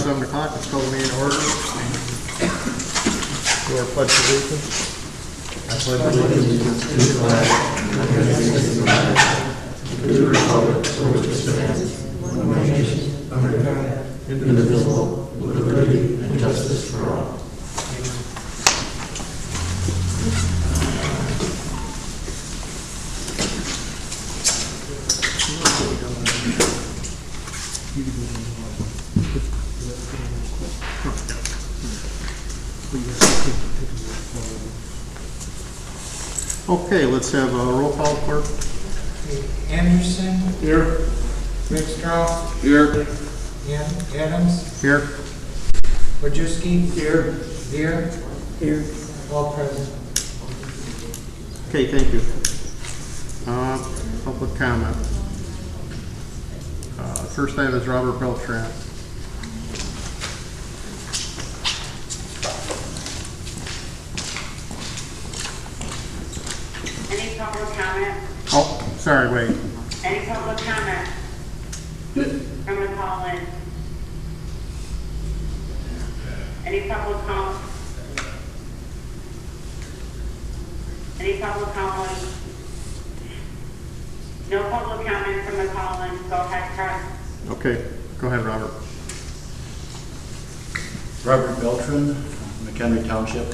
7 o'clock. Let's call the meeting to order. Do our pledge of allegiance. I pledge allegiance to the flag of the United States of America, to the republic for which it stands, one nation, under God, indivisible, with liberty and justice for all. Okay, let's have a roll call, clerk. Anderson. Here. Rickstraw. Here. Adams. Here. Wojcicki. Here. Here. Here. All present. Okay, thank you. Public comment. First item is Robert Beltran. Any public comment? Oh, sorry, wait. Any public comment from the call-in? Any public comment? Any public comment? No public comment from the call-in. Go ahead, Chris. Okay, go ahead, Robert. Robert Beltran, Mchenry Township.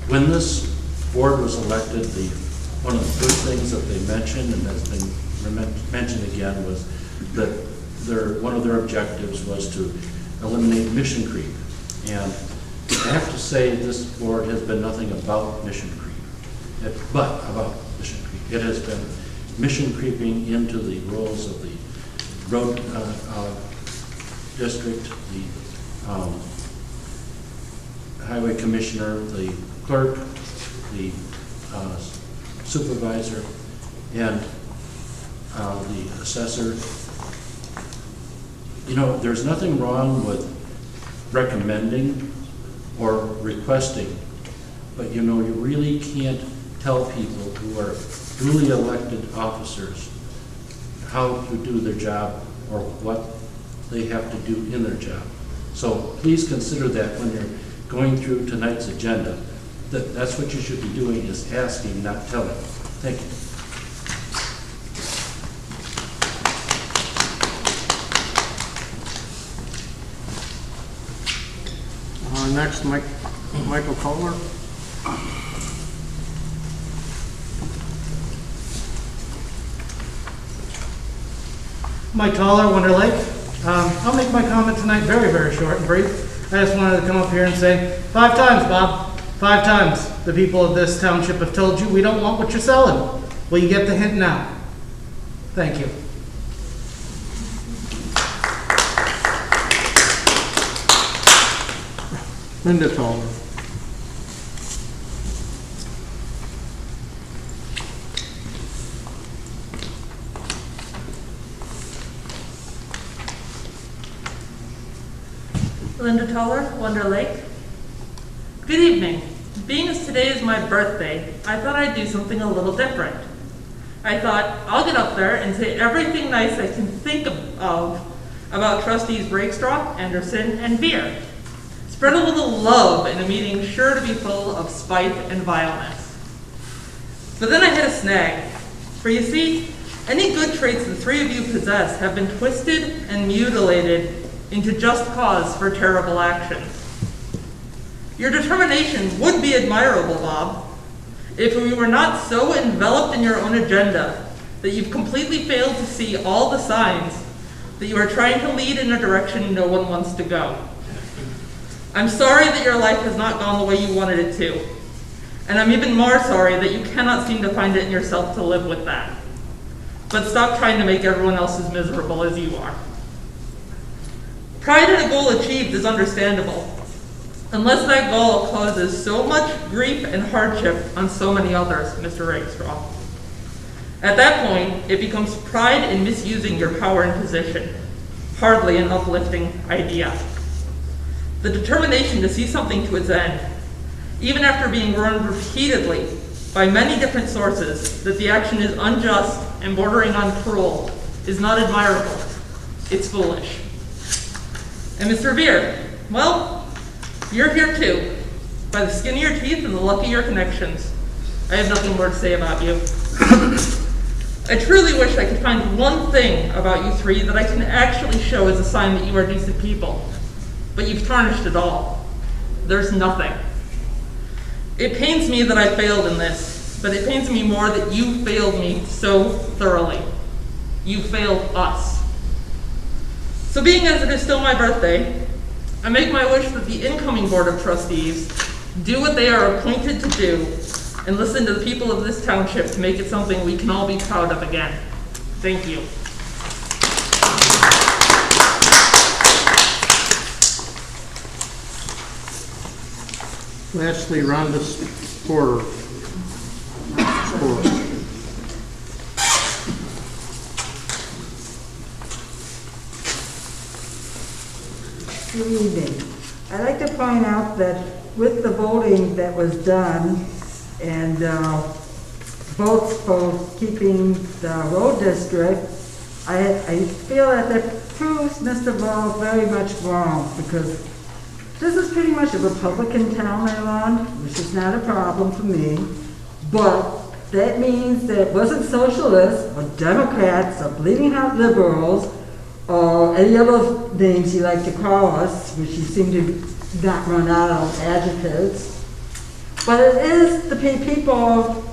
When this board was elected, one of the first things that they mentioned, and that's been mentioned again, was that one of their objectives was to eliminate mission creep. And I have to say this board has been nothing about mission creep, but about mission creep. It has been mission creeping into the roles of the road district, the highway commissioner, the clerk, the supervisor, and the assessor. You know, there's nothing wrong with recommending or requesting, but you know, you really can't tell people who are duly elected officers how to do their job or what they have to do in their job. So please consider that when you're going through tonight's agenda. That's what you should be doing, is asking, not telling. Thank you. Next, Michael Kohler. Mike Toller, Wonder Lake. I'll make my comment tonight very, very short and brief. I just wanted to come up here and say 5 times, Bob. 5 times the people of this township have told you we don't want what you're selling. Well, you get the hint now. Thank you. Linda Toller. Linda Toller, Wonder Lake. Good evening. Being as today is my birthday, I thought I'd do something a little different. I thought I'll get up there and say everything nice I can think of about trustees Rakestraw, Anderson, and Beer. Spread a little love in a meeting sure to be full of spite and violence. But then I hit a snag. For you see, any good traits the 3 of you possess have been twisted and mutilated into just cause for terrible actions. Your determination would be admirable, Bob, if we were not so enveloped in your own agenda that you've completely failed to see all the signs that you are trying to lead in a direction no one wants to go. I'm sorry that your life has not gone the way you wanted it to, and I'm even more sorry that you cannot seem to find it in yourself to live with that. But stop trying to make everyone else as miserable as you are. Pride in a goal achieved is understandable, unless that goal causes so much grief and hardship on so many others, Mr. Rakestraw. At that point, it becomes pride in misusing your power and position, hardly an uplifting idea. The determination to see something to its end, even after being warned repeatedly by many different sources that the action is unjust and bordering on cruel, is not admirable, It's foolish. And Mr. Revere, well, you're here too, by the skin of your teeth and the luck of your connections. I have nothing more to say about you. I truly wish I could find one thing about you three that I can actually show as a sign that you are decent people. But you've tarnished it all. There's nothing. It pains me that I failed in this, but it pains me more that you failed me so thoroughly. You failed us. So being as it is still my birthday, I make my wish that the incoming Board of Trustees do what they are appointed to do and listen to the people of this township to make it something we can all be proud of again. Thank you. Lastly, Rhonda Porter. Good evening. I'd like to point out that with the voting that was done and votes for keeping the road district, I feel that proves Mr. Ball very much wrong, because this is pretty much a Republican town I run, which is not a problem for me, but that means that it wasn't socialists or Democrats or bleeding heart liberals or any other names you like to call us, which you seem to not run out of adjectives, but it is the people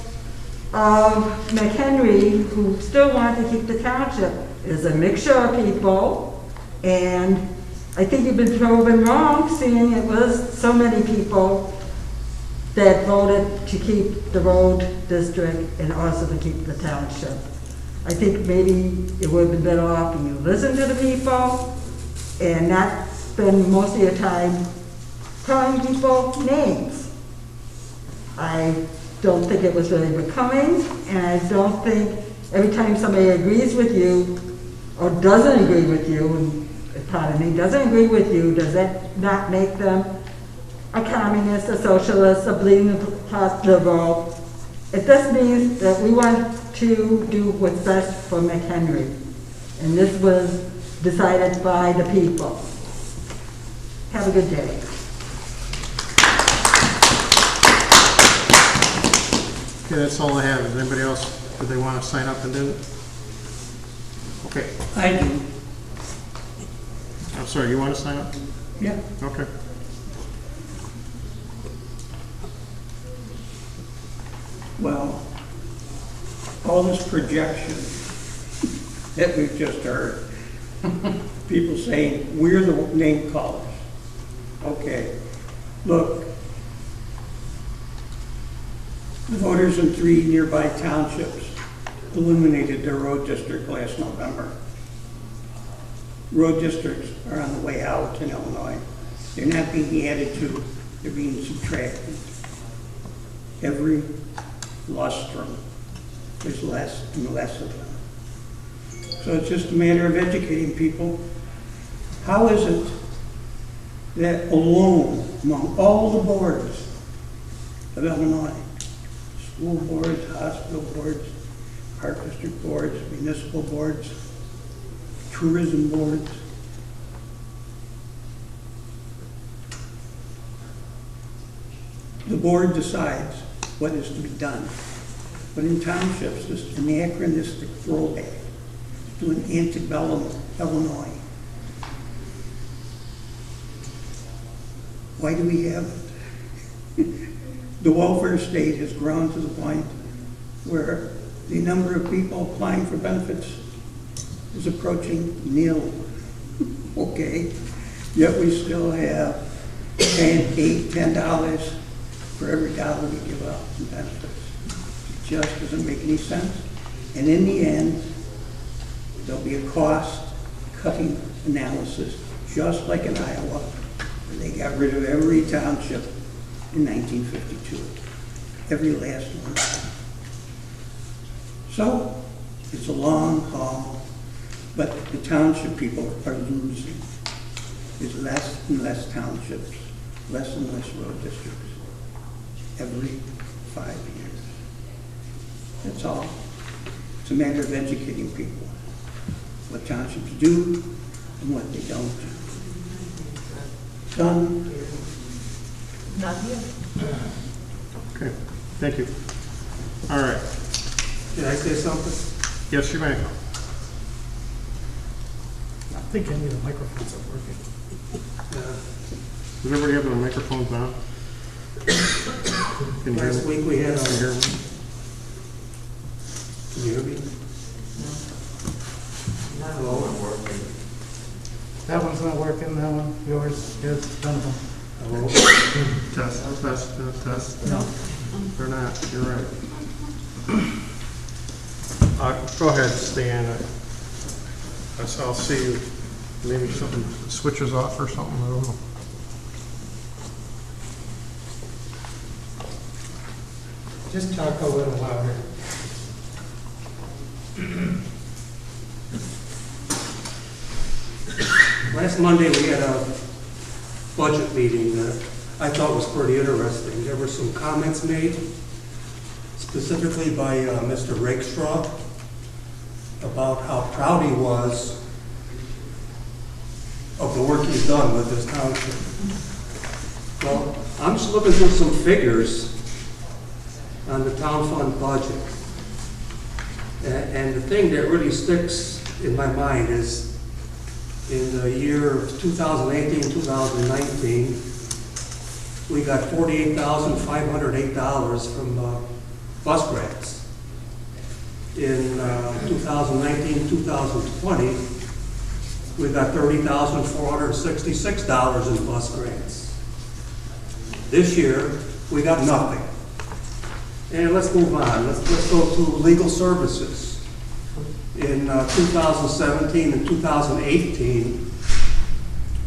of Mchenry who still want to keep the township. It is a mixture of people, and I think you've been proven wrong, seeing it was so many people that voted to keep the road district and also to keep the township. I think maybe it would have been better off if you listen to the people and not spend most of your time calling people names. I don't think it was really becoming, and I don't think every time somebody agrees with you or doesn't agree with you, and pardon me, doesn't agree with you, does that not make them a communist, a socialist, a bleeding heart liberal? It just means that we want to do what's best for Mchenry. And this was decided by the people. Have a good day. Okay, that's all I have. Is anybody else, do they want to sign up and do it? Okay. I do. I'm sorry, you want to sign up? Yeah. Okay. Well, all this projection that we've just heard, people saying we're the name callers. Okay, look, the voters in 3 nearby townships eliminated their road district last November. Road districts are on the way out in Illinois. They're not being added to, they're being subtracted. Every lustrum, there's less and less of them. So it's just a matter of educating people. How is it that alone among all the boards of Illinois, school boards, hospital boards, park district boards, municipal boards, tourism boards, the board decides what is to be done. But in townships, this is an anachronistic throwback to an antebellum Illinois. Why do we have it? The welfare state has grown to the point where the number of people applying for benefits is approaching nil. Okay, yet we still have paying $8, $10 for every dollar we give out in benefits. It just doesn't make any sense. And in the end, there'll be a cost-cutting analysis, just like in Iowa, where they got rid of every township in 1952. Every last one. So, it's a long haul, but the township people are losing. There's less and less townships, less and less road districts every 5 years. That's all. It's a matter of educating people what townships do and what they don't. Done. Not here. Okay, thank you. All right. Did I say something? Yes, you may. I think any of the microphones are working. Does everybody have their microphones on? Can you hear Last me? week we had Can you hear a, me? can you hear me? Hello? That one's not working, that one, yours, his, none of them. Hello? Test, test, test. No. They're not, you're right. Go ahead, Stan. I'll see you. Maybe something switches off or something, I don't know. Just talk a little louder. Last Monday, we had a budget meeting that I thought was pretty interesting. There were some comments made, specifically by Mr. Rakestraw, about how proud he was of the work he's done with this township. Well, I'm just looking through some figures on the town fund budget. And the thing that really sticks in my mind is in the year 2018, 2019, we got $48,508 from bus grants. In 2019, 2020, we got $30,466 in bus grants. This year, we got nothing. And let's move on. Let's go to legal services. In 2017 and 2018,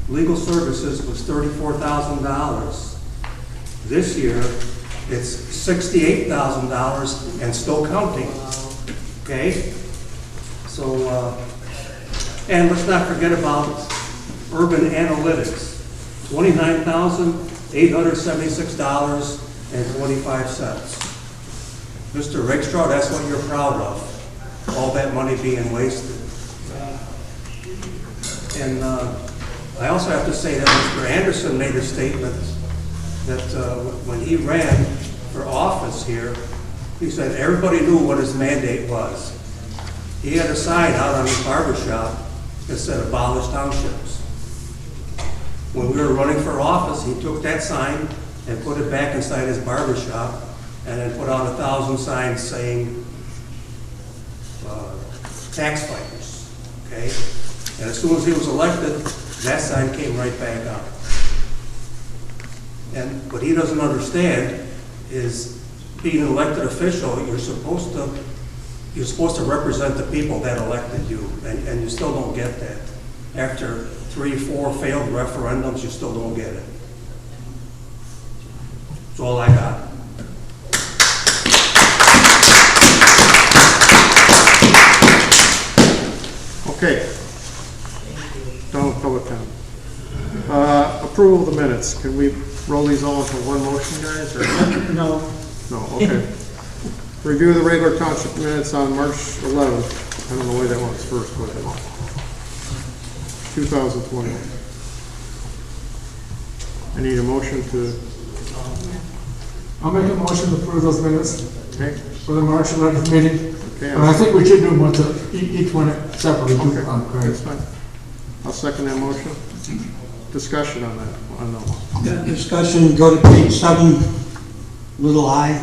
legal services was $34,000. This year, it's $68,000 and still counting. Okay? So, and let's not forget about urban analytics, $29,876.25. Mr. Rakestraw, that's what you're proud of, all that money being wasted. And I also have to say that Mr. Anderson made a statement that when he ran for office here, he said everybody knew what his mandate was. He had a sign out on his barber shop that said abolish townships. When we were running for office, he took that sign and put it back inside his barber shop and then put out 1,000 signs saying tax fighters, okay? And as soon as he was elected, that sign came right back up. And what he doesn't understand is being an elected official, you're supposed to represent the people that elected you, and you still don't get that. After 3, 4 failed referendums, you still don't get it. That's all I got. Okay. Done with public comment. Approval of the minutes. Can we roll these all into one motion, guys? Or? No. No, okay. Review the regular township minutes on March 11th. I don't know why that one's first, but 2020. I need a motion to, I'll make a motion to approve those minutes okay, for the March 11th meeting. okay, And I think we should do them each one separately. okay, Great. that's fine. I'll second that motion. Discussion on that, on those. Yeah, discussion, go to page 7, little I.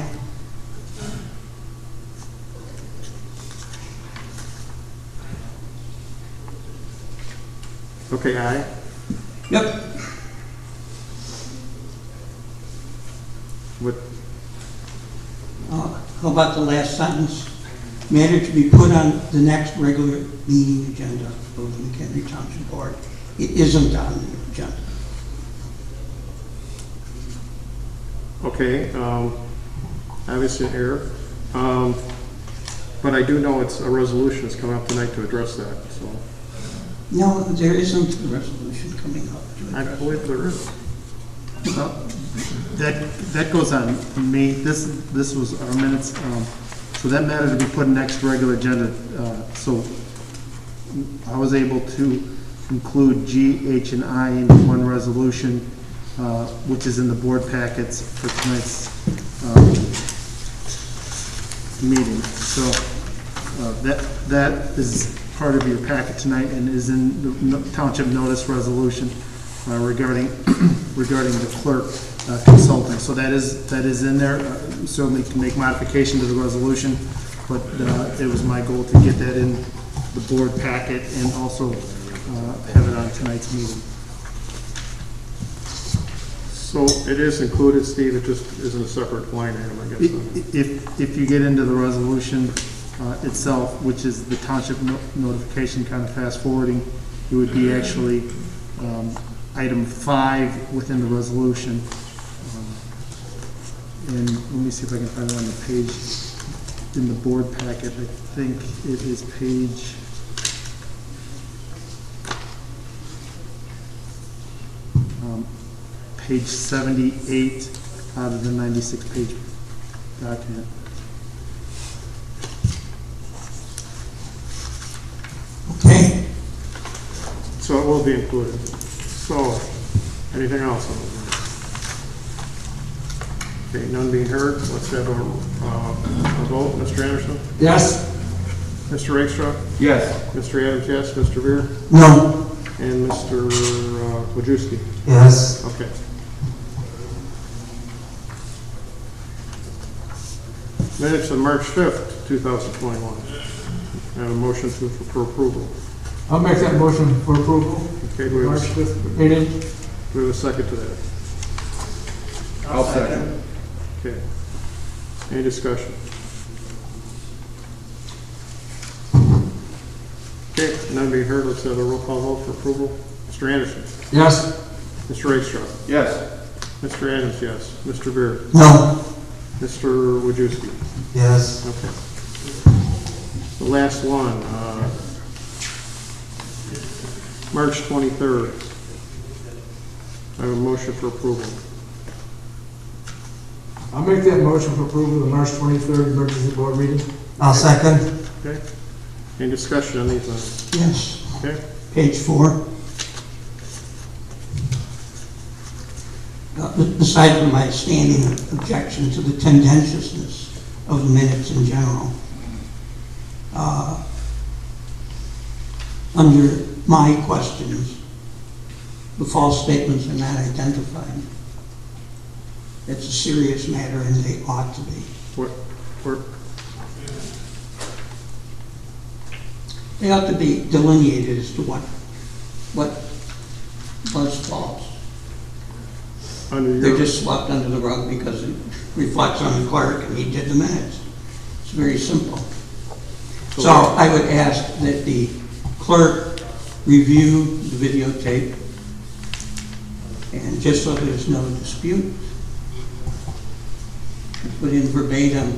Okay, aye. Yep. What, How about the last sentence? Matter to be put on the next regular meeting agenda of the Mchenry Township Board. It isn't on the agenda. okay, obviously an error. But I do know it's a resolution that's coming up tonight to address that, so. No, there isn't a resolution coming up to I address believe there is. That goes on May, this was our minutes, so that matter to be put next regular agenda, so I was able to include G, H, and I into one resolution, which is in the board packets for tonight's meeting. So that is part of your packet tonight and is in the township notice resolution regarding the clerk consulting. So that is in there. Certainly can make modification to the resolution, but it was my goal to get that in the board packet and also have it on tonight's meeting. So it is included, Steve, it just isn't a separate line item, I guess. If you get into the resolution itself, which is the township notification, kind of fast forwarding, it would be actually item 5 within the resolution. And let me see if I can find it on the page in the board packet. I think it is page... page 78 out of the 96-page document. Okay. So it will be included. So, anything else on the Okay, none being heard, let's have a vote. Mr. Anderson? Yes. Mr. Rakestraw? Yes. Mr. Adams, yes. Mr. Beer? No. And Mr. Wojciechowski? Yes. Okay. Minutes of March 5th, 2021. I have a motion for approval. I'll make that motion for approval. Okay, do we March have 5th meeting. a second to that? I'll second. Okay. Any discussion? Okay, none being heard, let's have a roll call vote for approval. Mr. Anderson? Yes. Mr. Rakestraw? Yes. Mr. Adams, yes. Mr. Beer? No. Mr. Wojciechowski? Yes. Okay. The last one, March 23rd. I have a motion for approval. I'll make that motion for approval of the March 23rd emergency board meeting. I'll second. Okay? Any discussion on these items? Yes. Okay? Page 4. Aside from my standing objection to the tendentiousness of the minutes in general, under my questions, the false statements are not identified. It's a serious matter and they ought to be. What, They ought to be delineated as to what was false. under They're your, just swept under the rug because it reflects on the clerk and he did the minutes. It's very simple. So I would ask that the clerk review the videotape and just so there's no dispute, put in verbatim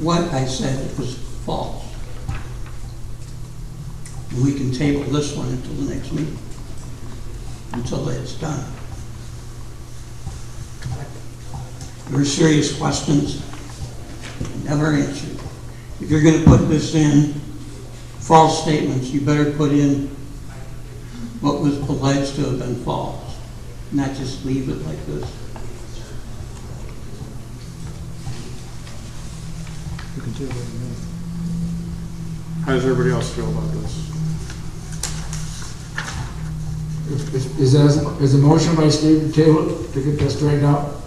what I said was false. And we can table this one until the next meeting, until it's done. There are serious questions, never answered. If you're going to put this in, false statements, you better put in what was alleged to have been false, not just leave it like this. how does everybody else feel about this? Is a motion by Steve to table to get that straightened out?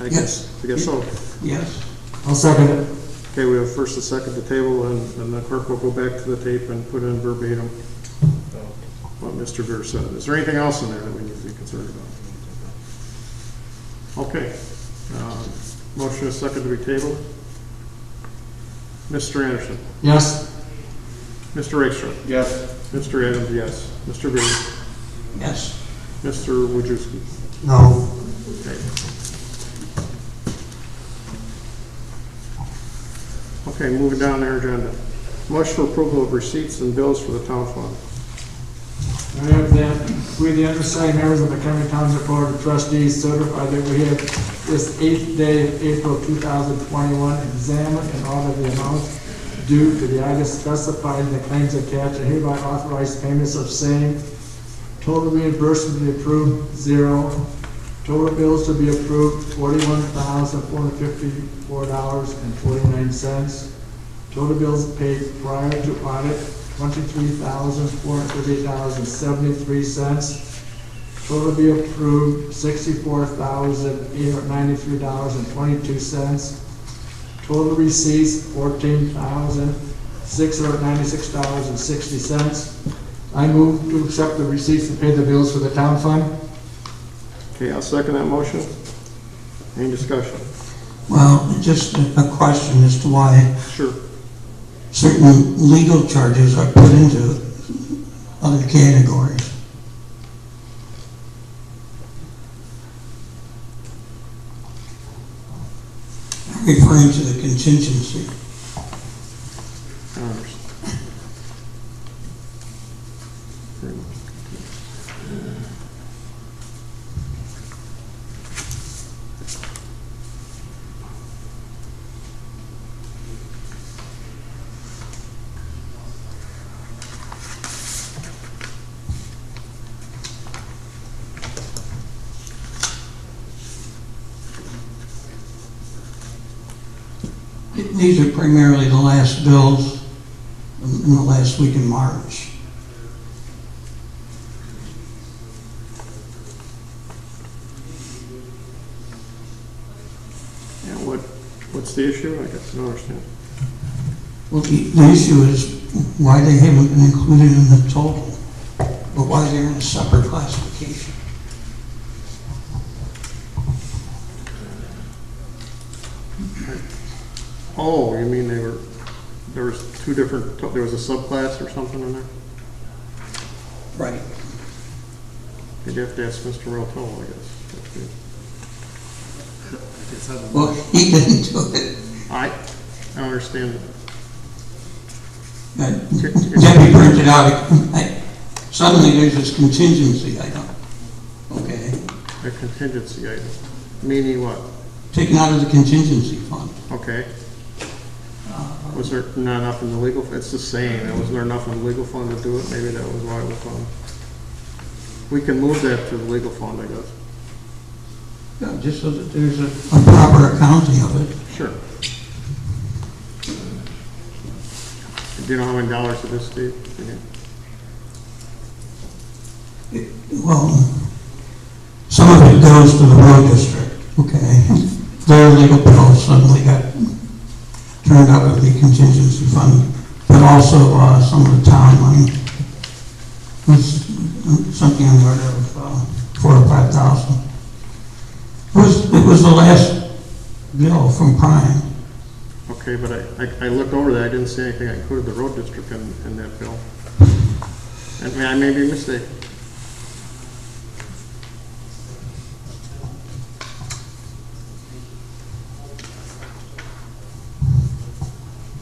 I Yes. guess so. Yes. I'll second it. Okay, we have first and second to table, and the clerk will go back to the tape and put in verbatim what Mr. Beer said. Is there anything else in there that we need to be concerned about? Okay. Motion is second to be tabled. Mr. Anderson? Yes. Mr. Rakestraw? Yes. Mr. Adams, yes. Mr. Beer? Yes. Mr. Wojciechowski? No. Okay. Okay, moving down our agenda. Motion for approval of receipts and bills for the town fund. I have that we, the undersigned members of the Mchenry Township Board of Trustees, certify that we have this 8th day of April 2021 examined and audited the amounts due to the items specified in the claims attached, and hereby authorize payments of same. Total reimbursement to be approved, 0. Total bills to be approved, $41,454.49. Total bills paid prior to audit, $23,438.73. Total be approved, $64,893.22. Total receipts, $14,696.60. I move to accept the receipts and pay the bills for the town fund. Okay, I'll second that motion. Any discussion? Well, just a question as to why Sure. certain legal charges are put into other categories. I'm referring to the contingency. I understand. These are primarily the last bills in the last week in March. Yeah, what's the issue? I guess I don't understand. Well, the issue is why they haven't been included in the total, or why they're in a separate classification. Oh, you mean there was two different, there was a subclass or something in there? Right. You'd have to ask Mr. Rotel, I guess. Well, he didn't do it. I don't understand it. Debbie printed out, suddenly there's this contingency item. Okay. A contingency item, meaning what? Taken out of the contingency fund. Okay. Was there not enough in the legal, it's the same, was there enough in the legal fund to do it? Maybe that was why it was on. We can move that to the legal fund, I guess. Yeah, just so that there's a proper accounting of it. Sure. Do you know how many dollars it is, Steve? Well, some of it goes to the road district, okay? Their legal bills suddenly got turned out of the contingency fund, but also some of the town money was something on the order of $4,000 or $5,000. It was the last bill from Prime. Okay, but I looked over that, I didn't see anything, I included the road district in that bill. I mean, I may be mistaken.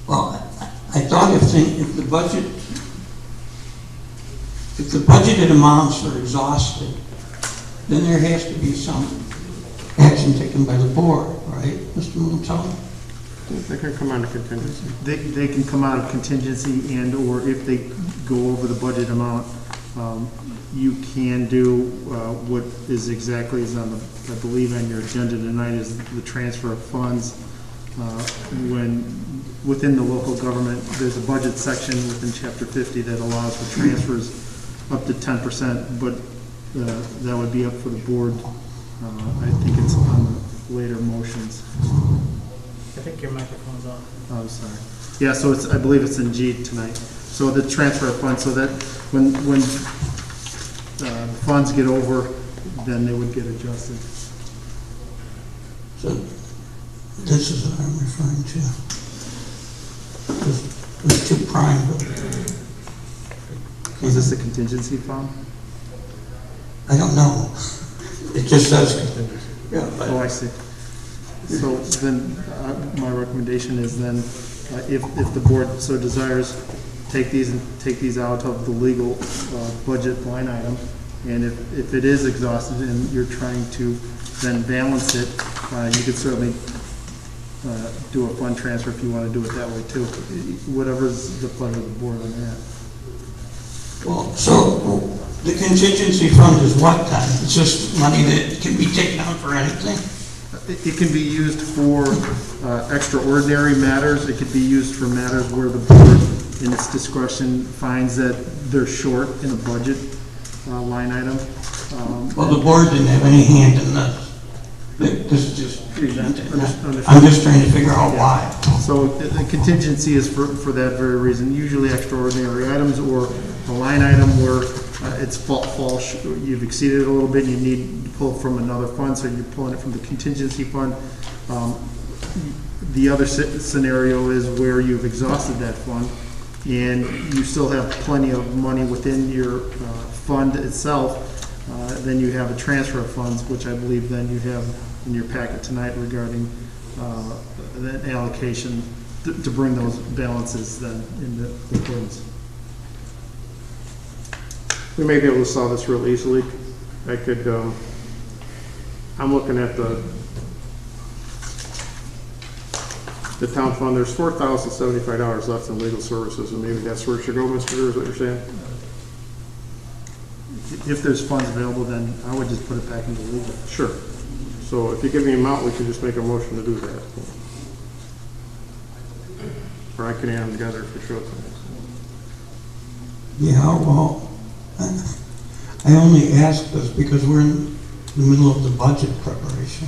Well, I thought if the budgeted amounts are exhausted, then there has to be some action taken by the board, right, Mr. Moonstone? They can come under contingency. They can come out of contingency, and or if they go over the budget amount, you can do what is exactly is on the, I believe on your agenda tonight, is the transfer of funds. When within the local government, there's a budget section within Chapter 50 that allows for transfers up to 10%, but that would be up for the board. I think it's on the later motions. I think your microphone's off. Oh, I'm sorry. Yeah, so it's, I believe it's in G tonight. So the transfer of funds, so that when the funds get over, then they would get adjusted. So this is what I'm referring to. There's two prime bills. Is this a contingency fund? I don't know. It just says contingency. Yeah, but Oh, I see. So then, my recommendation is then, if the board so desires, take these out of the legal budget line item, and if it is exhausted and you're trying to then balance it, you could certainly do a fund transfer if you want to do it that way too. Whatever's the pleasure of the board on that. Well, so the contingency fund is what then? It's just money that can be taken out for anything? It can be used for extraordinary matters. It could be used for matters where the board, in its discretion, finds that they're short in a budget line item. Well, the board didn't have any hand in this. This is just presented. I'm just trying to figure out why. So the contingency is for that very reason, usually extraordinary items or a line item where you've exceeded it a little bit, and you need to pull from another fund, so you're pulling it from the contingency fund. The other scenario is where you've exhausted that fund and you still have plenty of money within your fund itself. Then you have a transfer of funds, which I believe then you have in your packet tonight regarding that allocation to bring those balances then into accordance. We may be able to solve this real easily. I could, I'm looking at the town fund. There's $4,075 left in legal services, and maybe that's where it should go, Mr. Drew, is what you're saying? If there's funds available, then I would just put it back into legal. Sure. So if you give me an amount, we can just make a motion to do that. Or I can add them together if you show it to me. Yeah, well, I only ask this because we're in the middle of the budget preparation.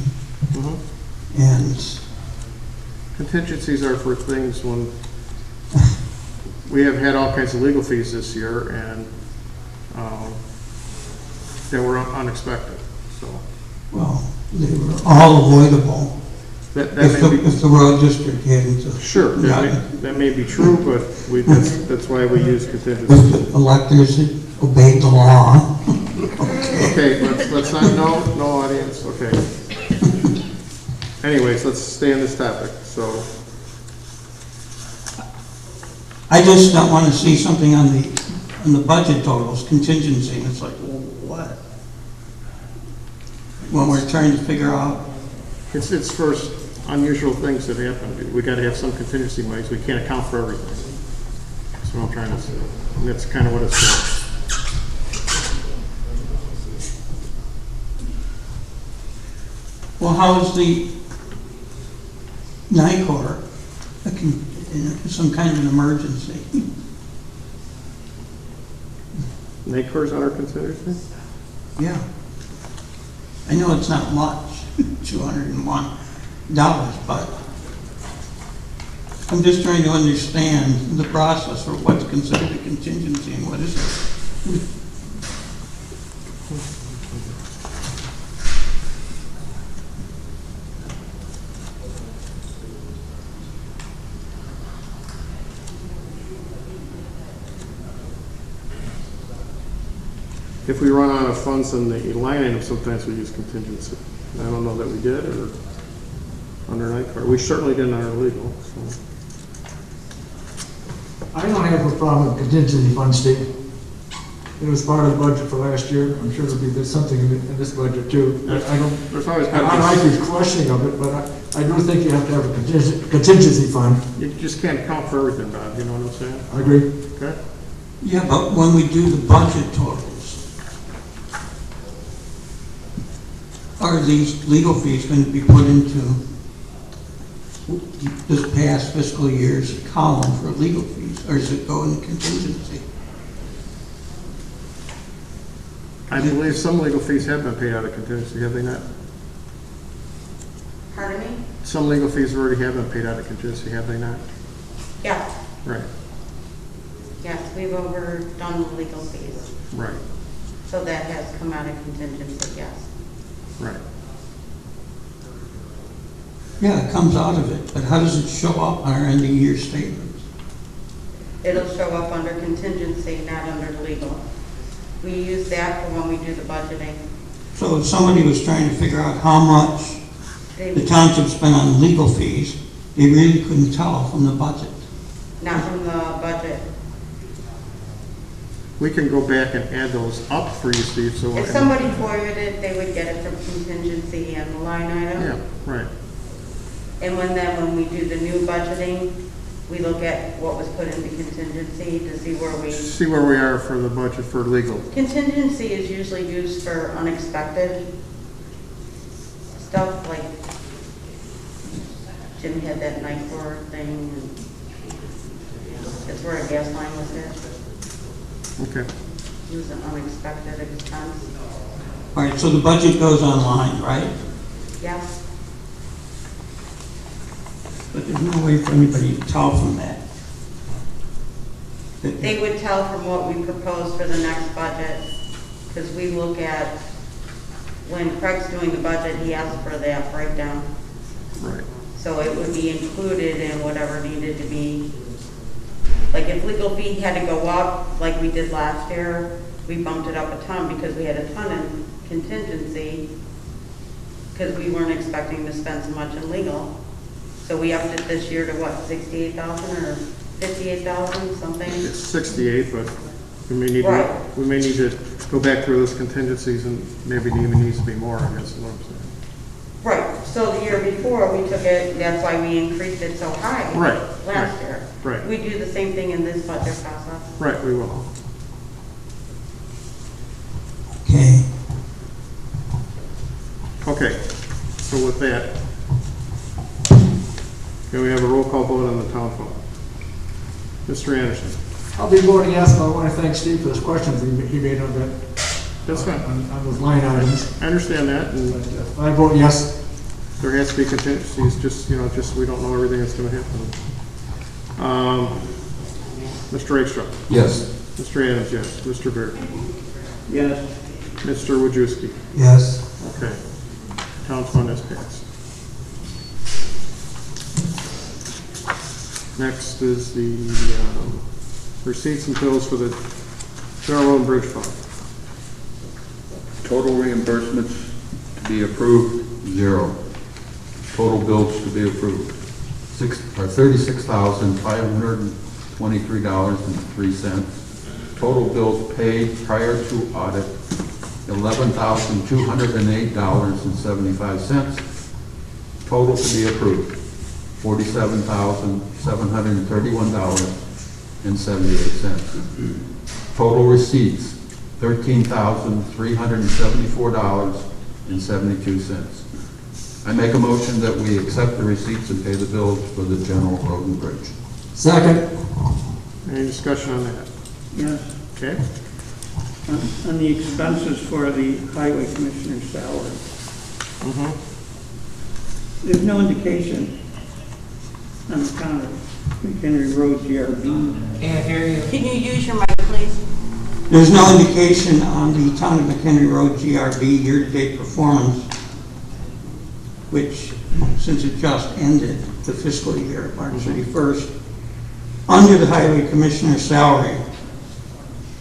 And contingencies are for things when we have had all kinds of legal fees this year, and they were unexpected. So, well, they were all avoidable if the road district hadn't. Sure, that may be true, but that's why we use contingencies. If the electors had obeyed the law. Okay, let's not, no audience, okay. Anyways, let's stay on this topic, so. I just don't want to see something on the budget totals, contingency, and it's like, well, what? When we're trying to figure out. It's first unusual things that happen. We gotta have some contingency monies. We can't account for everything. That's what I'm trying to say. And that's kind of what it's for. Well, how is the NICOR some kind of an emergency? NICOR's on our contingency? Yeah. I know it's not much, $201, but I'm just trying to understand the process for what's considered a contingency and what isn't. If we run out of funds in the line item, sometimes we use contingency. I don't know that we did, or under NICOR. We certainly didn't under legal. So. I don't have a problem with contingency fund, Steve. It was part of the budget for last year. I'm sure there's something in this budget too. There's always kind of. I like your questioning of it, but I do think you have to have a contingency fund. You just can't account for everything, Bob. You know what I'm saying? I agree. Okay. Yeah, but when we do the budget totals, are these legal fees going to be put into this past fiscal year's column for legal fees, or does it go into contingency? I believe some legal fees have been paid out of contingency, have they not? Pardon me? Some legal fees already have been paid out of contingency, have they not? Yes, Right, yes, we've overdone the legal fees. right, So that has come out of contingency, yes. right. Yeah, it comes out of it, but how does it show up on our ending year statements? It'll show up under contingency, not under legal. We use that for when we do the budgeting. So if somebody was trying to figure out how much the township spent on legal fees, they really couldn't tell from the budget. Not from the budget. We can go back and add those up for you, Steve, so. If somebody forwarded it, they would get it from contingency and the line item. Yeah, right. And when we do the new budgeting, we look at what was put into contingency to see where we. See where we are for the budget for legal. Contingency is usually used for unexpected stuff, like Jim had that night court thing, and that's where a gas line was hit. Okay. It was an unexpected expense. All right, so the budget goes online, right? Yeah. But there's no way for anybody to tell from that. They would tell from what we proposed for the next budget, because we look at, when Craig's doing the budget, he asks for that breakdown. Right. So it would be included in whatever needed to be. Like if legal fee had to go up, like we did last year, we bumped it up a ton because we had a ton in contingency, because we weren't expecting to spend so much in legal. So we upped it this year to what, 68,000 or 58,000, something? It's 68, but we may need Right. to go back through those contingencies, and maybe it even needs to be more, I guess is what I'm saying. Right, so the year before, we took it, that's why we increased it so high. Right, Last year. right. We do the same thing in this budget process. Right, we will. Okay. Okay, so with that, can we have a roll call vote on the town fund? Mr. Anderson? I'll be voting yes, but I want to thank Steve for his questions he made on that. That's fine. On those line items. I understand that, and But, I vote yes. there has to be contingencies, just we don't know everything that's gonna happen. Mr. Rakestraw? Yes. Mr. Adams, yes. Mr. Baird? Yes. Mr. Wojciechowski? Yes. Okay. Town fund is passed. Next is the receipts and bills for the General Road and Bridge Fund. Total reimbursements to be approved, 0. Total bills to be approved, $36,523.03. Total bills paid prior to audit, $11,208.75. Total to be approved, $47,731.78. Total receipts, $13,374.72. I make a motion that we accept the receipts and pay the bills for the General Road and Bridge. Second. Any discussion on that? Yes. Okay. On the expenses for the highway commissioner's salary, there's no indication on the account of Mchenry Road GRB. Can you use your mic, please? There's no indication on the Town of McHenry Road GRB year-to-date performance, which, since it just ended the fiscal year, March 31st, under the highway commissioner's salary,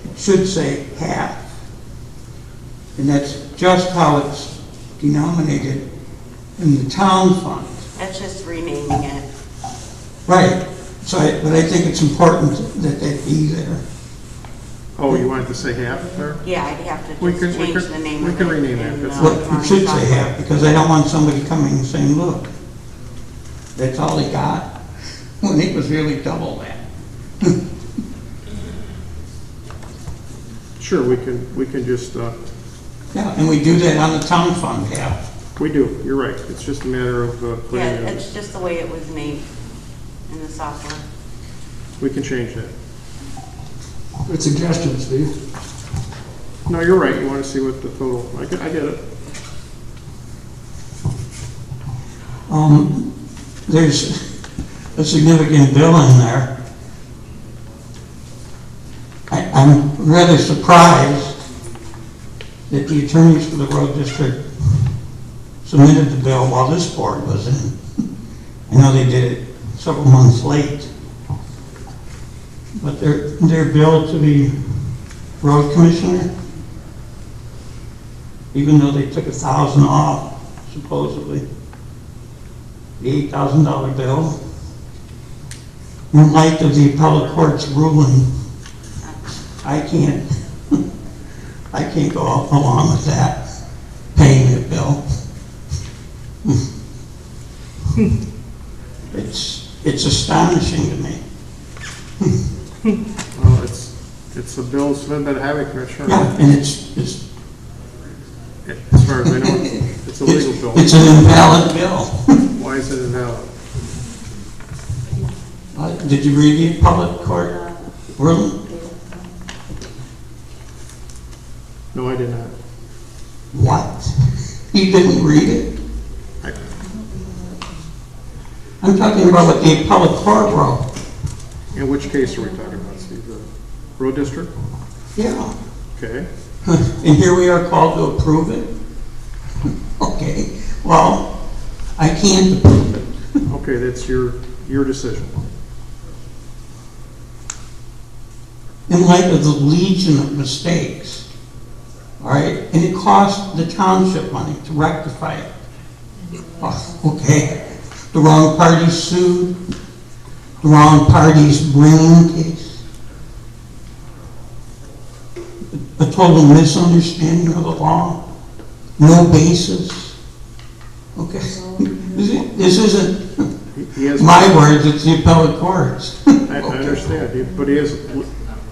it should say half. And that's just how it's denominated in the town fund. That's just renaming it. Right. So, but I think it's important that that be there. Oh, you wanted to say half there? Yeah, I'd have to We just can- we change can- the name we of can it. rename that. in, That's Well, county it should say software. half, because I don't want somebody coming and saying, look, that's all he got, when it was really double that. Sure, we can just, Yeah, and we do that on the town fund half. we do, you're right. It's just a matter of putting Yeah, it in. it's just the way it was named in the software. We can change that. Good suggestion, Steve. No, you're right. You want to see what the total, I get it. There's a significant bill in there. I'm rather surprised that the attorneys for the road district submitted the bill while this board was in. I know they did it several months late. But their bill to the road commissioner, even though they took $1,000 off, supposedly, the $8,000 bill, in light of the appellate court's ruling, I can't go along with that, paying the bill. It's astonishing to me. Well, it's a bill submitted by the highway commissioner. Yeah, and it's, As far as I know, it's a legal bill. it's an invalid bill. Why is it invalid? Did you read the appellate court ruling? No, I did not. What? You didn't read it? I'm talking about what the appellate court wrote. In which case are we talking about, Steve? The road district? Yeah. Okay. And here we are called to approve it? Okay, well, I can't approve it. Okay, that's your decision. In light of the legion of mistakes, all right? And it cost the township money to rectify it. Oh, okay, the wrong party sued, the wrong party's bringing case, a total misunderstanding of the law, no basis. Okay, this isn't my words, it's the appellate courts. I understand, but he has,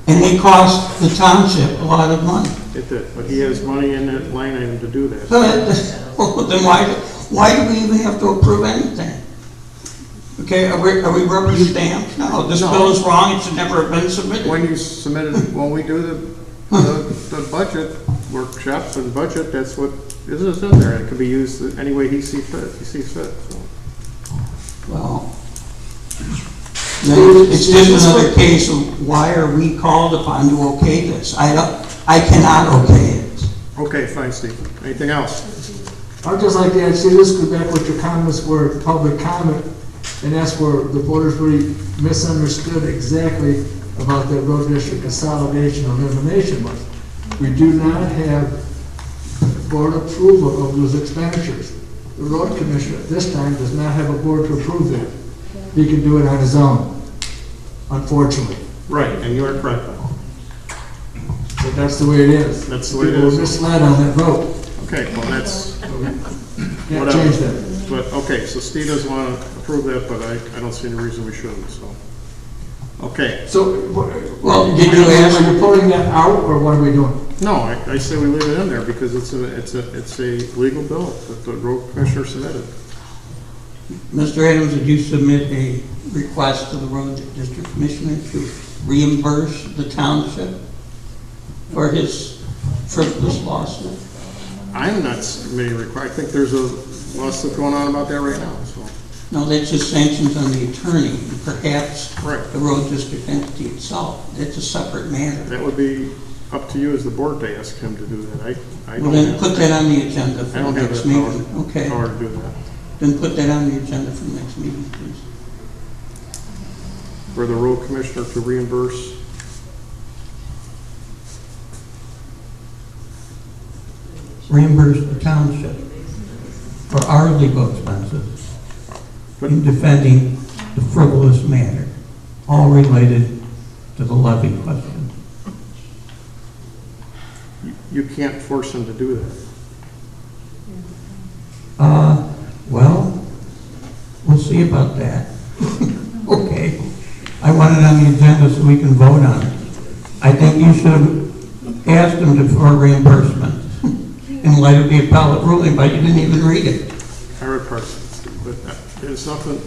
And they cost the township a lot of money. it did, but he has money in that line item to do that. So then why do we even have to approve anything? Okay, are we rubber stamped? No, this bill is wrong, it should never have been submitted. When you submitted, when we do the budget workshops and budget, that's what is in there. It can be used any way he sees fit. So. Well, it's just another case of why are we called upon to okay this? I cannot okay it. Okay, fine, Steve. Anything else? I'd just like to add, see, this goes back what your comments were, public comment, and that's where the voters really misunderstood exactly about that road district consolidation or elimination was. We do not have board approval of those expenditures. The road commissioner at this time does not have a board to approve that. He can do it on his own, unfortunately. Right, and you are correct. But that's the way it is. That's the way it People is. were misled on that vote. Okay, well, that's Can't whatever. change that. But, okay, so Steve doesn't want to approve that, but I don't see any reason we shouldn't, so. Okay. So, Well, did you ask? Are you pulling that out, or what are we doing? No, I say we leave it in there because it's a legal bill that the road commissioner submitted. Mr. Adams, did you submit a request to the road district commissioner to reimburse the township for his frivolous lawsuit? I'm not submitting a request. I think there's a lawsuit going on about that right now, so. No, that's just sanctions on the attorney, and perhaps Right. the road district entity itself. That's a separate matter. That would be up to you as the board to ask him to do that. I Well, don't then have, put that on the agenda I for the don't have next that power, meeting. Okay, power to do that. then put that on the agenda for the next meeting, please. For the road commissioner to reimburse. Reimburse the township for our legal expenses in defending the frivolous matter, all related to the levy question. You can't force him to do that. Well, we'll see about that. Okay. I want it on the agenda so we can vote on it. I think you should have asked him for reimbursement in light of the appellate ruling, but you didn't even read it. I read parts of it, but there's nothing,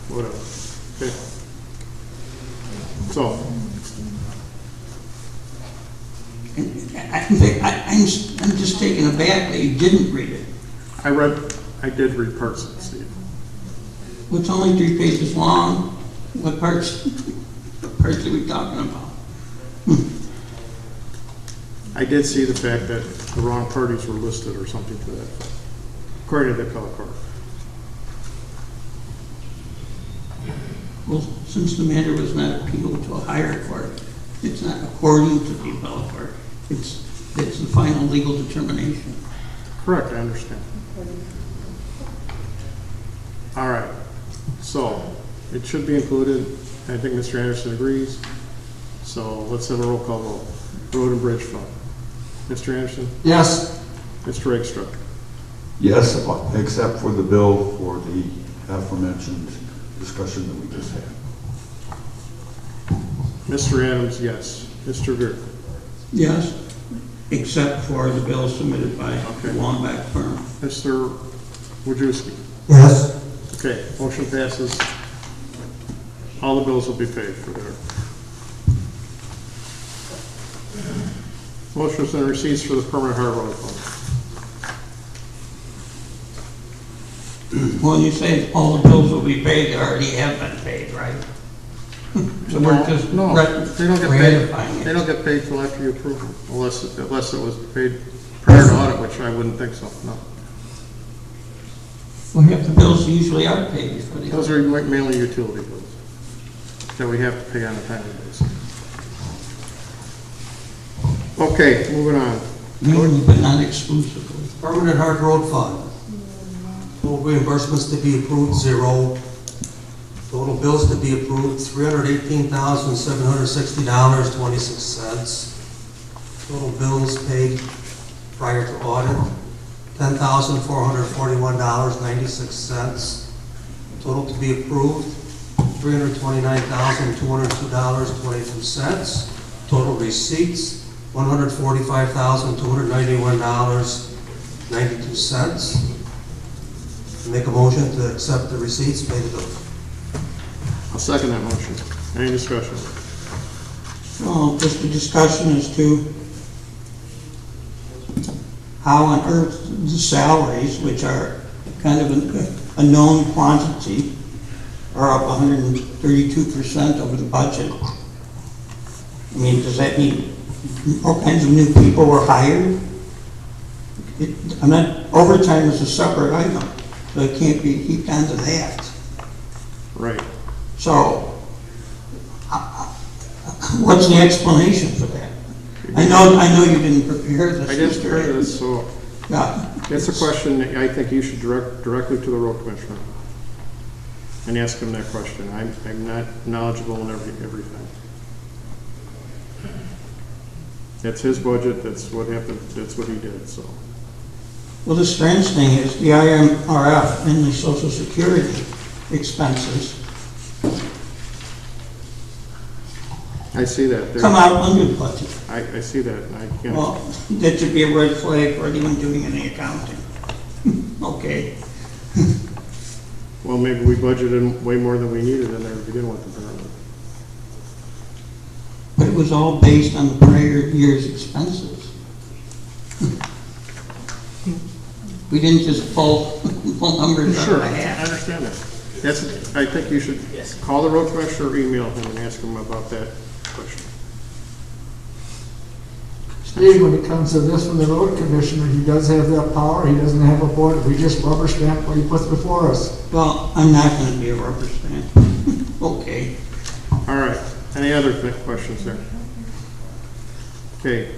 whatever. Okay. So, I'm just taken aback that you didn't read it. I did read parts of it, Steve. Well, it's only 3 pages long. What parts are we talking about? I did see the fact that the wrong parties were listed or something to that, according to the appellate court. Well, since the matter was not appealed to a higher court, it's not according to the appellate court. It's the final legal determination. Correct, I understand. All right, so it should be included. I think Mr. Anderson agrees. So let's have a roll call vote. Road and Bridge Fund. Mr. Anderson? Yes. Mr. Eggstruck? Yes, except for the bill for the aforementioned discussion that we just had. Mr. Adams, yes. Mr. Veer? Yes, except for the bill submitted by the Wambach firm. Mr. Wojciechowski? Yes. Okay, motion passes. All the bills will be paid for there. Motions and receipts for the permanent hard road fund. When you say all the bills will be paid, they already have been paid, right? So we're just No, they don't get ratifying paid. it. They don't get paid till after you approve them, unless it was paid prior to audit, which I wouldn't think so, no. Well, half the bills usually are paid before the Those are mainly utility bills that we have to pay on a timely basis. Okay, moving on. mainly, but not exclusively. Permanent Hard Road Fund. Total reimbursements to be approved, 0. Total bills to be approved, $318,760.26. Total bills paid prior to audit, $10,441.96. Total to be approved, $329,202.22. Total receipts, $145,291.92. Make a motion to accept the receipts, pay the bills. I'll second that motion. Any discussion? Well, just a discussion as to how on earth the salaries, which are kind of a known quantity, are up 132% over the budget. I mean, does that mean all kinds of new people were hired? Overtime is a separate item, so it can't be heaped onto that. Right. So, what's the explanation for that? I know you didn't prepare this. I didn't prepare this, so Yeah. it's a question that I think you should direct directly to the road commissioner and ask him that question. I'm not knowledgeable in everything. That's his budget, that's what happened, that's what he did, so. Well, the strange thing is the IMRF and the Social Security expenses I see that. come out under the budget. I see that, and I can't. Well, that should be a red flag for anyone doing any accounting. Okay. Well, maybe we budgeted way more than we needed in there to begin with, apparently. But it was all based on the prior year's expenses. We didn't just pull numbers out Sure, of I a hat. understand that. I think you should call the road commissioner or email him and ask him about that question. Steve, when it comes to this from the road commissioner, he does have that power, he doesn't have a board, we just rubber stamp what he puts before us. Well, I'm not going to be a rubber stamp. Okay. All right, any other questions there? Okay,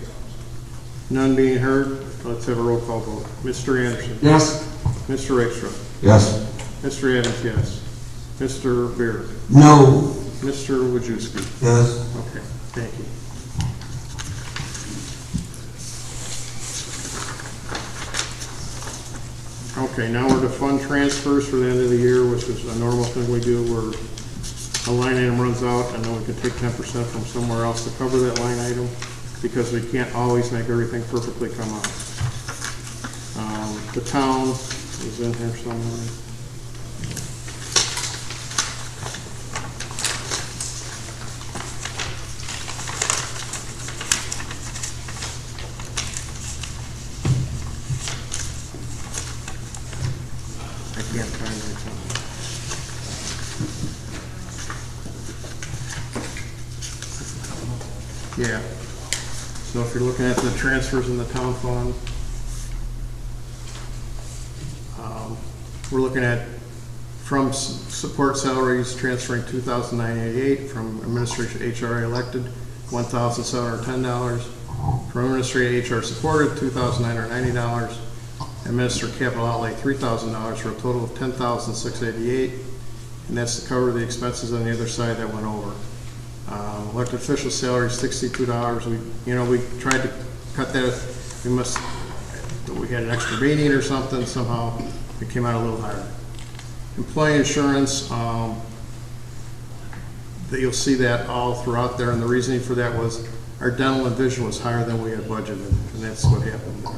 none being heard, let's have a roll call vote. Mr. Anderson? Yes? Mr. Rakestraw? Yes. Mr. Adams, yes. Mr. Beer? No. Mr. Wojciechowski? Yes. Okay, thank you. Okay, now we're to fund transfers for the end of the year, which is a normal thing we do where a line item runs out and then we can take 10% from somewhere else to cover that line item because we can't always make everything perfectly come out. The town is in here somewhere. I can't find it. Yeah. So if you're looking at the transfers in the town fund, we're looking at from support salaries transferring $2,988, from administration HRA elected $1,710, from administrative HR supported $2,990, administer capital outlay $3,000 for a total of $10,688, and that's to cover the expenses on the other side that went over. Elected official salary $62. We tried to cut that. We had an extra meeting or something. Somehow it came out a little higher. Employee insurance, that you'll see that all throughout there, and the reasoning for that was our dental and vision was higher than we had budgeted, and that's what happened there.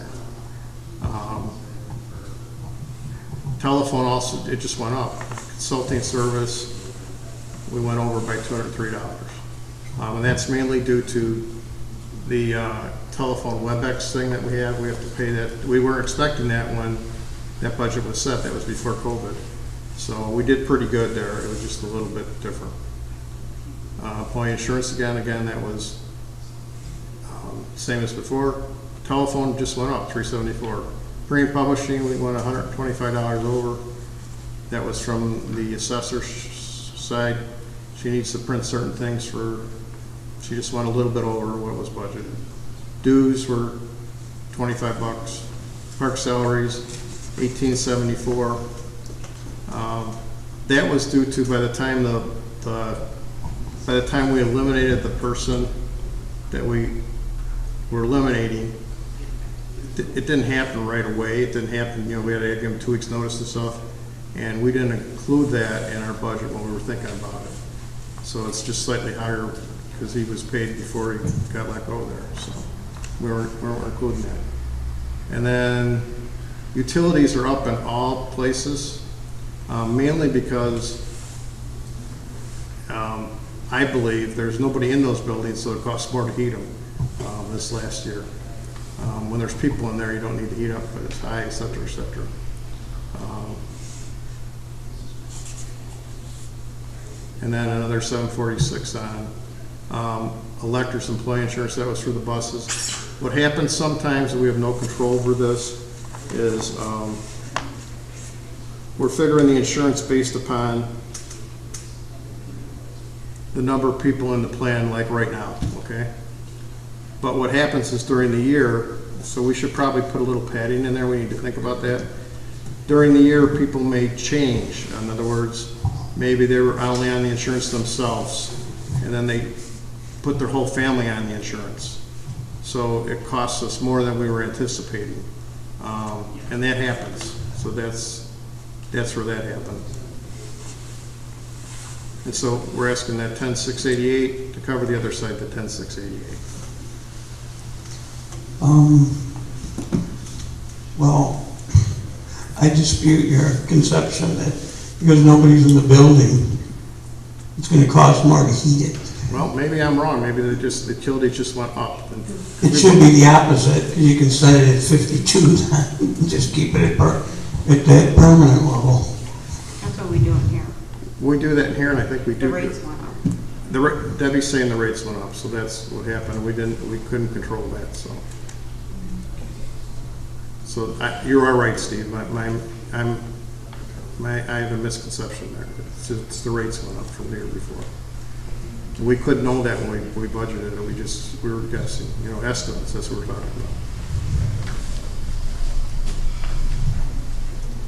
Telephone also, it just went up. Consulting service, we went over by $203. And that's mainly due to the telephone WebEx thing that we have. We have to pay that. We weren't expecting that when that budget was set. That was before COVID. So we did pretty good there. It was just a little bit different. Employee insurance again, that was same as before. Telephone just went up, $374. Green publishing, we went $125 over. That was from the assessor's side. She needs to print certain things she just went a little bit over what was budgeted. Dues were $25. Park salaries, $1874. That was due to by the time we eliminated the person that we were eliminating, it didn't happen right away. It didn't happen, we had to give them 2 weeks notice and stuff, and we didn't include that in our budget when we were thinking about it. So it's just slightly higher because he was paid before he got let go there. So we weren't including that. And then utilities are up in all places, mainly because I believe there's nobody in those buildings, so it costs more to heat them this last year. When there's people in there, you don't need to heat up, but it's high, et cetera, et cetera. And then another 746 on electors employee insurance. That was for the buses. What happens sometimes, and we have no control over this, is we're figuring the insurance based upon the number of people in the plan, like right now, okay? But what happens is during the year, so we should probably put a little padding in there, we need to think about that. During the year, people may change. In other words, maybe they were only on the insurance themselves, and then they put their whole family on the insurance. So it costs us more than we were anticipating. And that happens. So that's where that happened. And so we're asking that 10,688 to cover the other side, the 10,688. Well, I dispute your conception that because nobody's in the building, it's going to cost more to heat it. Well, maybe I'm wrong. Maybe the utilities just went up. It should be the opposite, because you can set it at 52 and just keep it at that permanent level. That's what we do in here. We do that in here, and I think we do. The rates went up. Debbie's saying the rates went up, so that's what happened. We couldn't control that, so. You are right, Steve. I have a misconception there. It's the rates went up from the year before. We couldn't know that when we budgeted it. We were guessing, estimates. That's what we're talking about.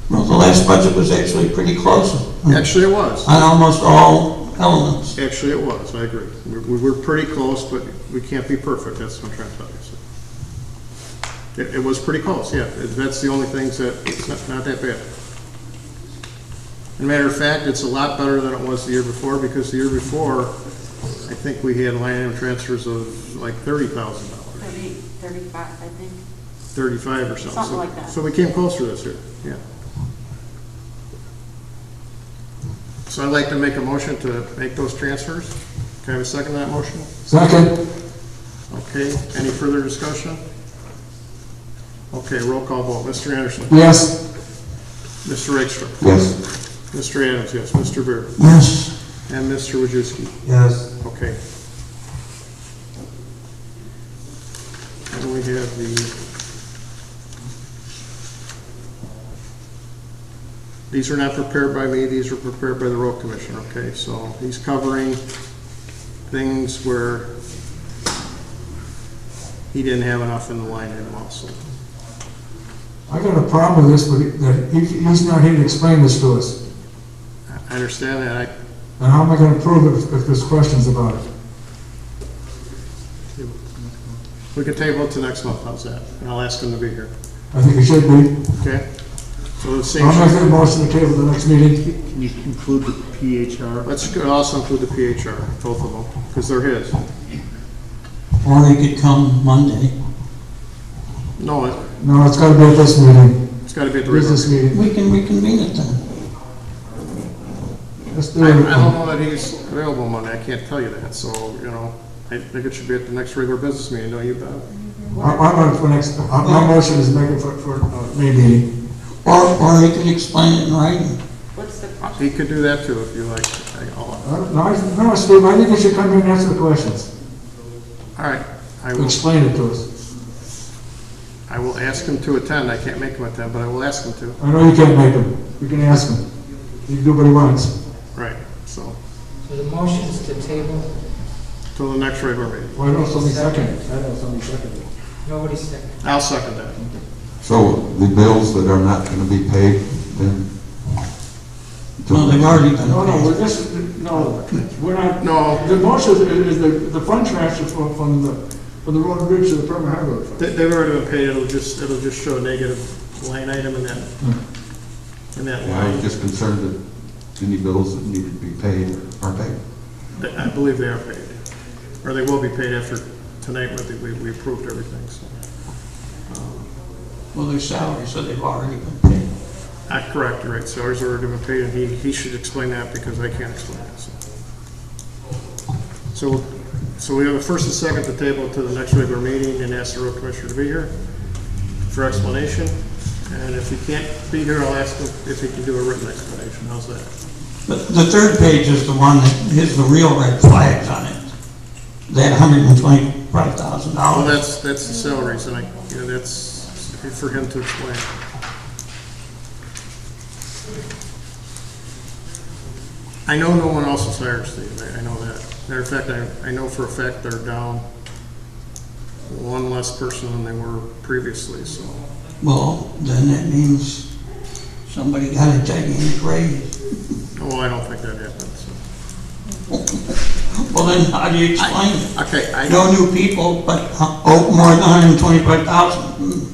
Well, the last budget was actually pretty close. Actually, it was. On almost all elements. Actually, it was. I agree. We were pretty close, but we can't be perfect. That's what I'm trying to tell you. So it was pretty close, yeah. That's the only things that it's not that bad. As a matter of fact, it's a lot better than it was the year before, because the year before, I think we had line item transfers of like $30,000. 35, I think. 35 or something. Something like that. So we came closer this year, yeah. So I'd like to make a motion to make those transfers. Can I have a second to that motion? Second. Okay, any further discussion? Okay, roll call vote. Mr. Anderson? Yes. Mr. Rakestraw? Yes. Mr. Adams, yes. Mr. Beer? Yes. And Mr. Wojcicki? Yes. Okay. And we have these are not prepared by me, these are prepared by the road commissioner, okay? So he's covering things where he didn't have enough in the line item also. I got a problem with this, but he's not here to explain this to us. I understand that. And how am I going to prove it if there's questions about it? We can table it to next month, how's that? And I'll ask him to be here. I think it should be. Okay? So So the same. I'm making a motion to table the next meeting. Can you include the PHR? Let's also include the PHR, both of them, because they're his. Or he could come Monday. No, No, it's gotta be at this meeting, it's gotta be at the regular. business meeting. We can reconvene it then. Let's do I it. don't know that he's available Monday, I can't tell you that, so, you know, I think it should be at the next regular business meeting, don't you, Bob? I'm on for next, my motion is making for May meeting. Or he could explain it in writing. What's the He could do that too, if you like. No, Steve, I think you should come here and answer the questions. All right, I will, Explain it to us. I will ask him to attend, I can't make him attend, but I will ask him to. I know you can't make him. You can ask him. You can do what he wants. Right, so, So the motion is to table, till the next regular meeting. Why don't somebody second it? I know somebody second it. nobody second. I'll second that. So the bills that are not going to be paid, then? No, they've already been No, paid. we're just, no, we're not. No. The motion is the fund transfer from the road and bridge to the permanent highway fund. They've already been paid, it'll just show a negative line item in that Yeah, I line. was just concerned that any bills that needed to be paid are paid. I believe they are paid, or they will be paid after tonight, when we approved everything, so. Well, their salaries, so they've already been paid. Correct, you're right, salaries are already been paid, and he should explain that, because I can't explain it, so. So we have a first and second to table to the next regular meeting, and ask the road commissioner to be here for explanation, and if he can't be here, I'll ask him if he can do a written explanation, how's that? But the third page is the one that has the real red flags on it. That $125,000. Well, that's the salaries, and that's for him to explain. I know no one else is hired, Steve, I know that. Matter of fact, I know for a fact they're down one less person than they were previously, so. Well, then that means somebody got a gigantic raise. Oh, I don't think that happened, so. Well, then how do you explain it? Okay, No new people, but more than $125,000.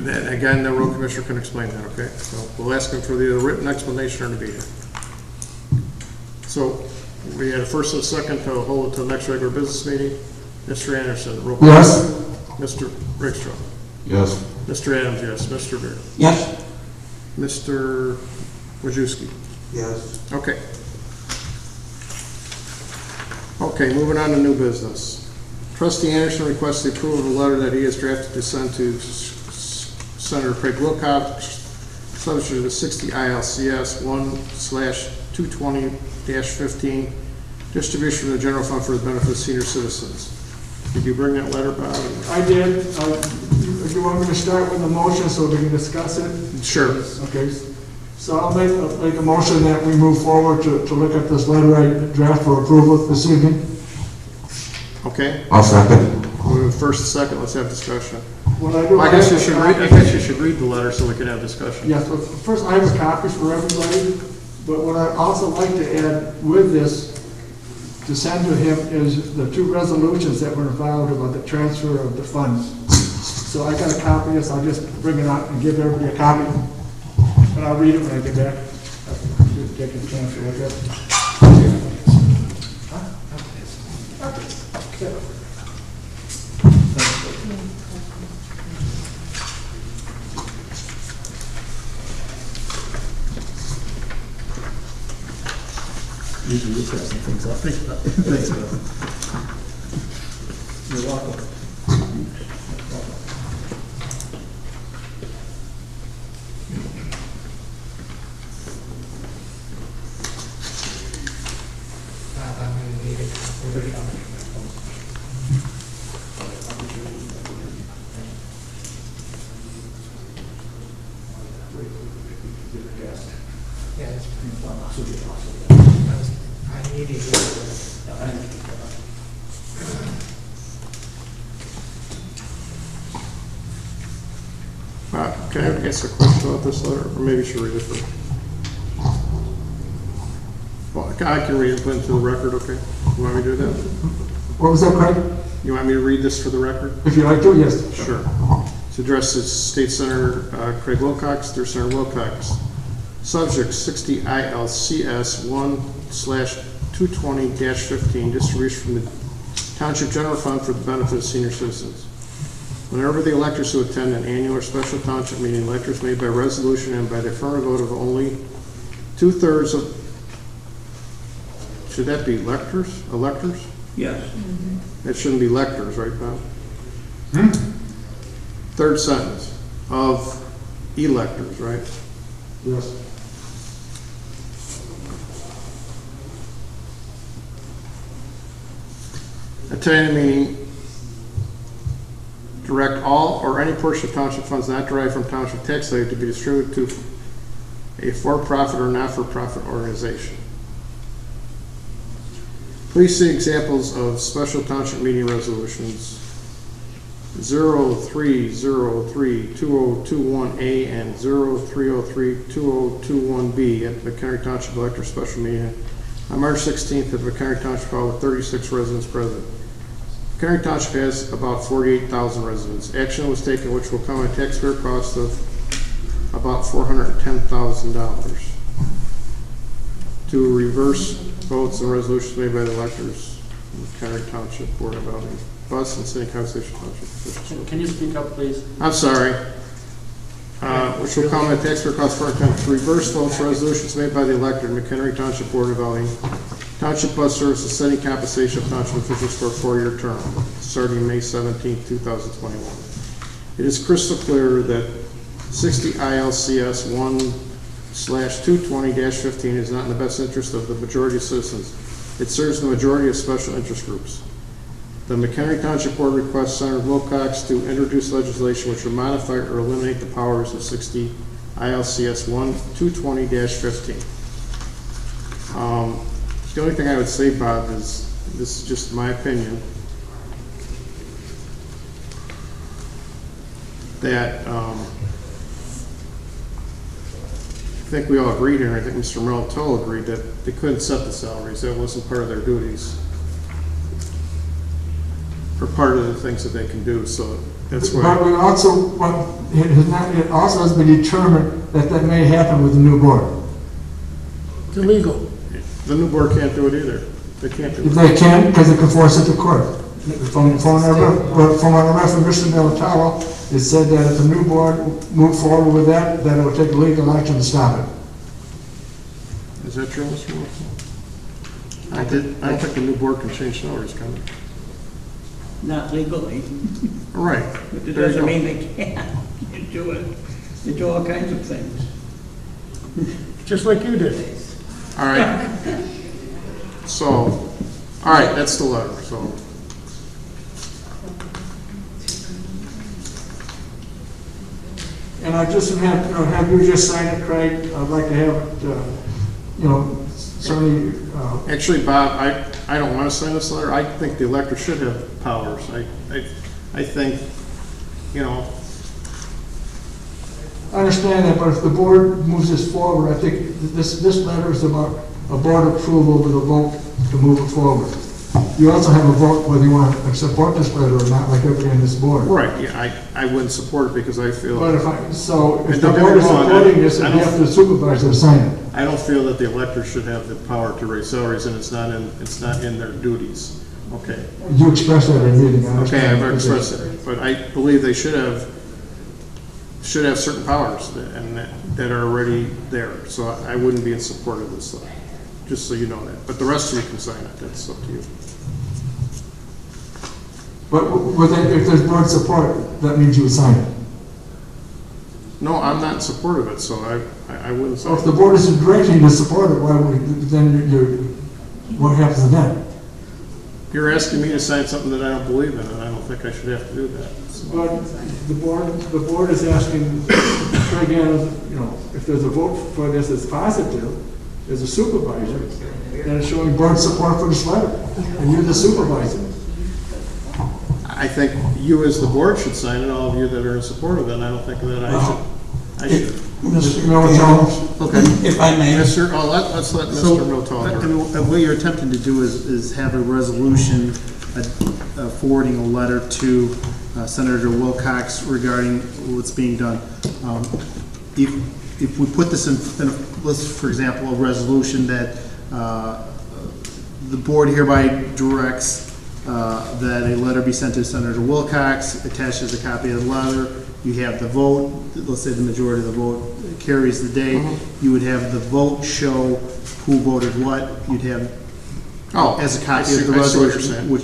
Then again, the road commissioner can explain that, okay? So we'll ask him for the written explanation or to be here. So we had a first and a second to hold it to the next regular business meeting. Mr. Anderson, roll call. Yes. Mr. Rickstrom. Yes. Mr. Adams, yes. Mr. Beard. Yes. Mr. Wojciechowski. Yes. Okay. Okay, moving on to new business. Trustee Anderson requests the approval of a letter that he has drafted to send to Senator Craig Wilcox, subject to the 60 ILCS 1/220-15, distribution of the general fund for the benefit of senior citizens. Did you bring that letter, Bob? I did. Do you want me to start with the motion so we can discuss it? Sure. Okay. So I'll make a motion that we move forward to look at this letter I draft for approval this evening. Okay. I'll second. We have first and second. Let's have discussion. What I do, I guess you should read. I guess you should read the letter so we can have discussion. Yes, but first I have copies for everybody, but what I'd also like to add with this to send to him is the two resolutions that were filed about the transfer of the funds. So I got a copy of this, I'll just bring it out and give everybody a copy, and I'll read it when I get back. Take a chance to look at it. Usually you're pressing things up. Thanks, Bill. You're welcome. I'm gonna need it. Yeah, that's pretty fun. I need it. Can I ask a question about this letter, or maybe you should read it first? Well, I can read it, put it into the record, okay? You want me to do that? What was that, Craig? You want me to read this for the record? If you like to, yes. Sure. To address the State Senator Craig Wilcox, through Senator Wilcox. Subject 60 ILCS 1/220-15, distribution from the Township General Fund for the benefit of senior citizens. Whenever the electors who attend an annual or special township meeting, electors made by resolution and by the affirmative vote of only 2/3 of, should that be electors? Electors? Yes. That shouldn't be lectors, right, Bob? Third sentence, of electors, right? Yes. Attending the meeting, direct all or any portion of township funds not derived from township tax levy to be distributed to a for-profit or not-for-profit organization. Please see examples of special township meeting resolutions 0303-2021A and 0303-2021B at the Mchenry Township Elector Special Meeting on March 16th at the Mchenry Township Hall with 36 residents present. Mchenry Township has about 48,000 residents. Action was taken which will come at a taxpayer cost of about $410,000 to reverse votes and resolutions made by the electors in the Mchenry Township Board of Housing, Bus and City Conservation Township officials. Can you speak up, please? I'm sorry. Which will come at taxpayer cost for intent to reverse votes resolutions made by the elected McHenry Township Board of Housing, Township Bus Services, setting compensation of township officials for a 4-year term, starting May 17, 2021. It is crystal clear that 60 ILCS 1/220-15 is not in the best interest of the majority of citizens. It serves the majority of special interest groups. The McHenry Township Board requests Senator Wilcox to introduce legislation which will modify or eliminate the powers of 60 ILCS 1/220-15. The only thing I would say, Bob, is this is just my opinion, that I think we all agreed here, and I think Mr. Melitole agreed that they couldn't set the salaries. That wasn't part of their duties, or part of the things that they can do. So that's why. But we also, it also has been determined that that may happen with the new board. It's illegal. The new board can't do it either. They can't do it. They can, because they can force it to court. From what I read from Mr. Melitole, it said that if the new board moved forward with that, it would take legal action to stop it. Is that true, Mr. Wilson? I don't think the new board can change salaries, can they? Not legally, Right. but it There you doesn't go. mean they can't. You do it. You do all kinds of things. Just like you did. All right. So, all right, that's the letter, so. And I just have you just sign it, Craig. I'd like to have it, certainly. Actually, Bob, I don't want to sign this letter. I think the elector should have powers. I think, I understand that, but if the board moves this forward, I think this letter is about a board approval with a vote to move it forward. You also have a vote whether you want to support this letter or not, like everybody on this board. right, yeah, I wouldn't support it because I feel. But if And the don't get board me is wrong, supporting this, I you don't- have to supervise to sign it. I don't feel that the elector should have the power to raise salaries, and it's not in their duties. Okay. You expressed that in a meeting. I Okay, understand. I've expressed it, but I believe they should have certain powers that are already there. So I wouldn't be in support of this letter, just so you know that. But the rest of you can sign it. That's up to you. But if there's board support, that means you would sign it. No, I'm not in support of it, so I wouldn't sign So if the it. board is directing you to support it, what happens then? You're asking me to sign something that I don't believe in, and I don't think I should have to do that. But the board is asking, again, if there's a vote for this that's positive, as a supervisor, then it's showing board support for this letter, and you're the supervisor. I think you as the board should sign it, all of you that are in support of it, and I don't think that I should. Mr. Militone, Okay. if I may. Let's let Mr. Militone. What you're attempting to do is have a resolution forwarding a letter to Senator Wilcox regarding what's being done. If we put this in a, let's, for example, a resolution that the board hereby directs that a letter be sent to Senator Wilcox, attaches a copy of the letter, you have the vote, let's say the majority of the vote carries the day, you would have the vote show who voted what, you'd have as a copy of the resolution, which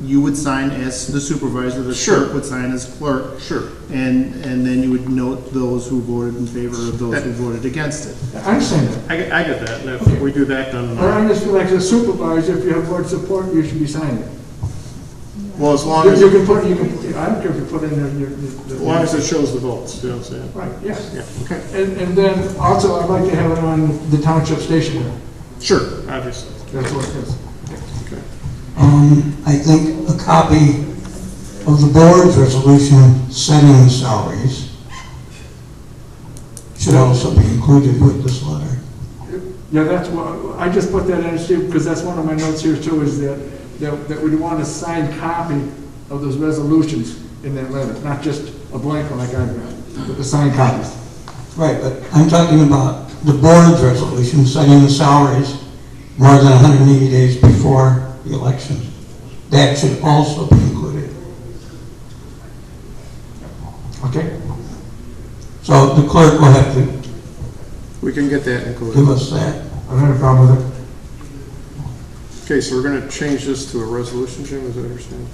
you would sign as the supervisor, the clerk would sign as clerk. Sure. And then you would note those who voted in favor of those who voted against it. I understand that. I get that, and if we do that, then. I just feel like as a supervisor, if you have board support, you should be signing it. Well, as long as. You can put, I don't care if you put in there As long as it shows the votes, you know what I'm saying? Right, yes. Yeah, okay. And then also, I'd like to have it on the township station. Sure, obviously. That's what it is. Okay. I think a copy of the board's resolution setting salaries should also be included with this letter. Yeah, that's what, I just put that in, Steve, because that's one of my notes here too, is that we want a signed copy of those resolutions in that letter, not just a blank one like I've got, but the signed copies. Right, but I'm talking about the board's resolution setting the salaries more than 180 days before the election. That should also be included. Okay? So the clerk will have to We can get that included. give us that. I don't have a problem with it. Okay, so we're going to change this to a resolution, Jim, is that what you're saying?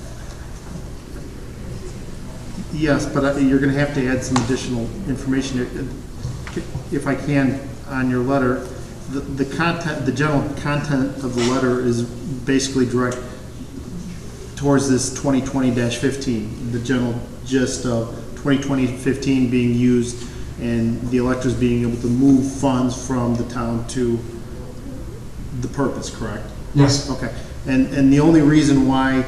Yes, but you're going to have to add some additional information, if I can, on your letter. The content, the general content of the letter is basically direct towards this 2020-15, the general gist of 2020-15 being used and the electors being able to move funds from the town to the purpose, correct? Yes. Okay, and the only reason why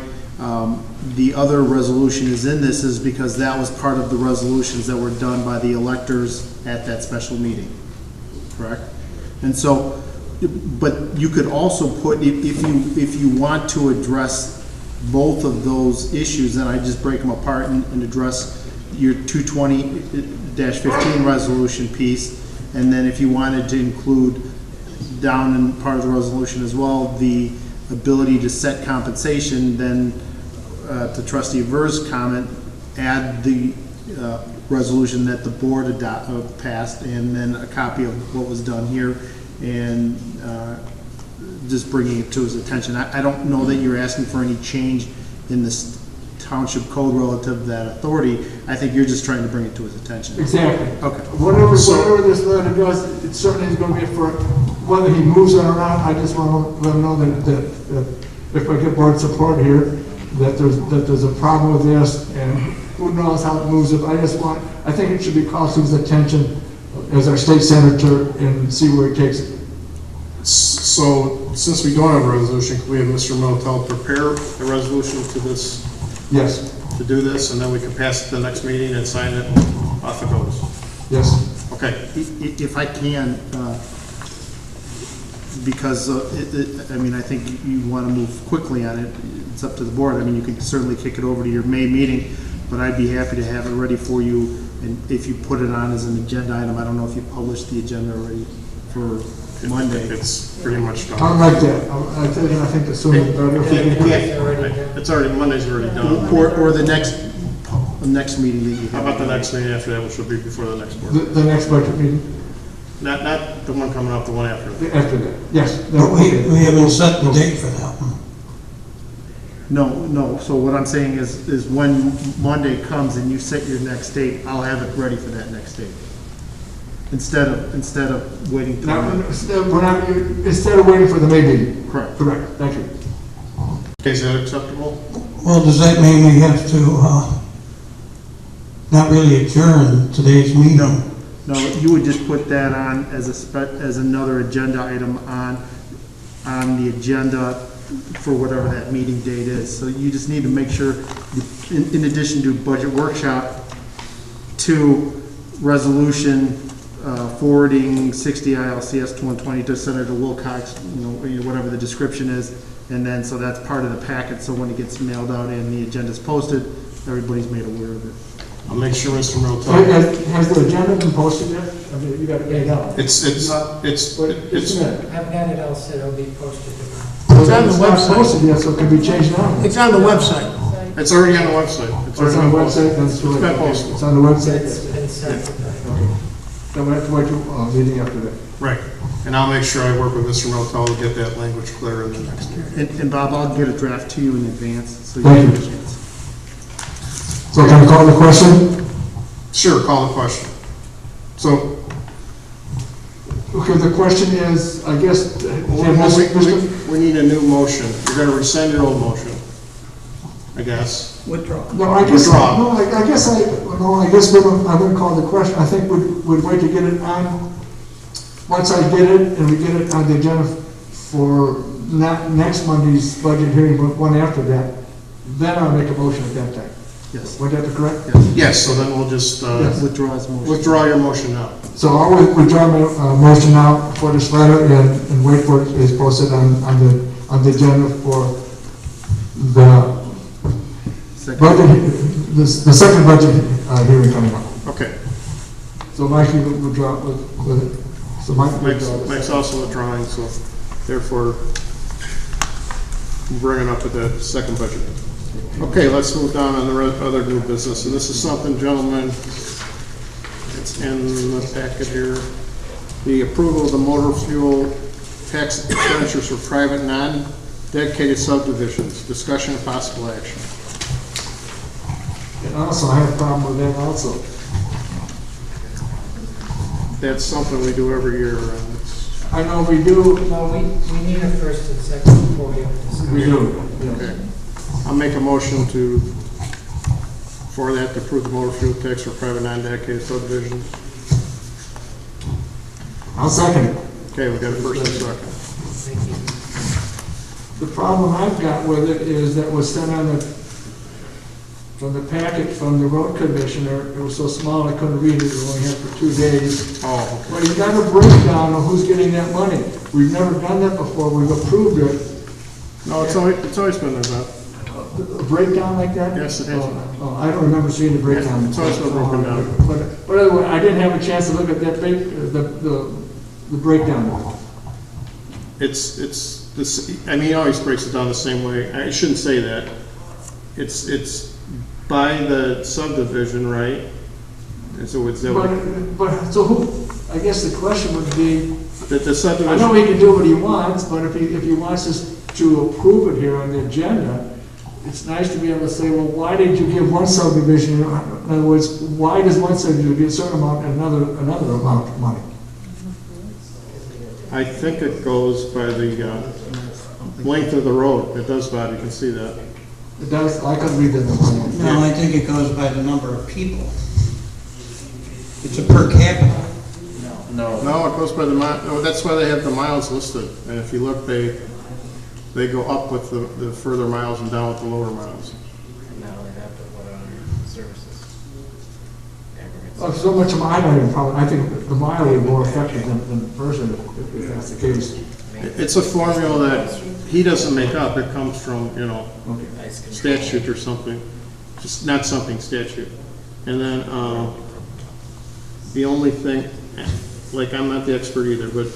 the other resolution is in this is because that was part of the resolutions that were done by the electors at that special meeting, correct? And so, but you could also put, if you want to address both of those issues, then I just break them apart and address your 220-15 resolution piece, and then if you wanted to include down in part of the resolution as well, the ability to set compensation, then to Trustee Ver's comment, add the resolution that the board passed, and then a copy of what was done here, and just bringing it to his attention. I don't know that you're asking for any change in this township code relative to that authority. I think you're just trying to bring it to his attention. Exactly. Okay. Whatever this letter does, it certainly is going to be for, whether he moves it around, I just want to let him know that if I get board support here, that there's a problem with this, and who knows how it moves it. I think it should be called to his attention as our state senator and see where it takes it. So, since we don't have a resolution, can we have Mr. Motel prepare a resolution to this? Yes. To do this, and then we can pass it to the next meeting and sign it, off it goes. Yes. Okay. If I can, because I mean, I think you want to move quickly on it. It's up to the board. I mean, you can certainly kick it over to your May meeting, but I'd be happy to have it ready for you. And if you put it on as an agenda item, I don't know if you published the agenda already for Monday. It's pretty much done. I like that. I think the sooner the better. It's already, Monday's already done. Or the next meeting that you have. How about the next meeting after that, which will be before the next board? The next budget meeting? Not the one coming up, the one after that. After that, yes. But we haven't set the date for that one. No. So what I'm saying is when Monday comes and you set your next date, I'll have it ready for that next date. Instead of waiting till Instead of waiting for the May meeting. Correct. Thank you. Okay, is that acceptable? Well, does that mean we have to not really adjourn today's meeting? No, you would just put that on as another agenda item on the agenda for whatever that meeting date is. So you just need to make sure, in addition to budget workshop, to resolution forwarding 60 ILCS 120 to Senator Wilcox, whatever the description is, and then so that's part of the packet. So when it gets mailed out and the agenda is posted, everybody's made aware of it. I'll make sure Mr. Merle Has the agenda been posted yet? I mean, you got it made out. It's Just a minute. I've got it all set, it'll be posted tomorrow. It's on the website. It's not posted yet, so it can be changed now. It's on the website. It's already on the website. It's on the website, then it's too late. It's been posted. It's on the website. It's been sent. Then we have to wait till, meeting after that. Right, and I'll make sure I work with Mr. Motel to get that language clear in the next meeting. And Bob, I'll get a draft to you in advance, so you Thank have you. a chance. So can I call the question? Sure, call the question. So, Okay, the question is, I guess, we need a new motion. You're gonna rescind your old motion, I guess. Withdraw. No, I guess, Withdraw. no, I guess I wouldn't call the question. I think we'd wait to get it on, once I get it, and we get it on the agenda for next Monday's budget hearing, but one after that, then I'll make a motion at that time. Yes. Was that correct? Yes, so then we'll just, Withdraw his motion. withdraw your motion now. So I'll withdraw my motion now for this letter and wait for it is posted on the agenda for the budget, the second budget hearing coming up. Okay. So Mike, you withdraw with it. So Mike Mike's also withdrawing, so therefore, we'll bring it up at the second budget. Okay, let's move down on the other new business, and this is something, gentlemen, it's in the packet here. The approval of the motor fuel tax expenditures for private non-dedicated subdivisions, discussion and possible action. And also, I have a problem with that also. That's something we do every year. I know we do. Well, we need a first and second before we have to discuss. We do. Okay. I'll make a motion for that to approve the motor fuel tax for private non-dedicated subdivisions. I'll second it. Okay, we got a first and second. Thank you. The problem I've got with it is that was sent on from the packet from the road commissioner. It was so small I couldn't read it. We only had it for 2 days. Oh, okay. But you got a breakdown of who's getting that money. We've never done that before. We've approved it. No, it's always been there, Bob. A breakdown like that? Yes, it has. Oh, I don't remember seeing the breakdown. Yeah, it's always been broken down. But anyway, I didn't have a chance to look at that the breakdown. It's this. I mean, he always breaks it down the same way. I shouldn't say that. It's by the subdivision, right? And so it's But so who? I guess the question would be. That the subdivision. I know he can do what he wants, but if he wants us to approve it here on the agenda, it's nice to be able to say, well, why did you give one subdivision? In other words, why does one subdivision get a certain amount and another amount of money? I think it goes by the length of the road. It does, Bob. You can see that. It does. I couldn't read that. No, I think it goes by the number of people. It's a per capita. No, it goes by the mile. No, that's why they have the miles listed. And if you look, they go up with the further miles and down with the lower miles. Now we have to put on services. Oh, so much of mine, I think the mile would be more effective than the person, if that's the case. It's a formula that he doesn't make up. It comes from, statute or something. Just not something statute. And then the only thing, like I'm not the expert either, but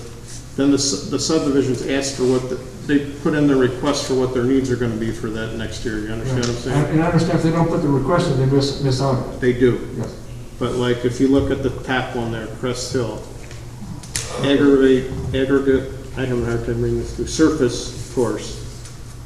then the subdivisions ask for they put in their request for what their needs are going to be for that next year. You understand what I'm saying? And I understand if they don't put the request in, they miss out on it. They do. Yes. But like if you look at the top one there, Crest Hill, aggregate, I have a hard time reading this, surface course.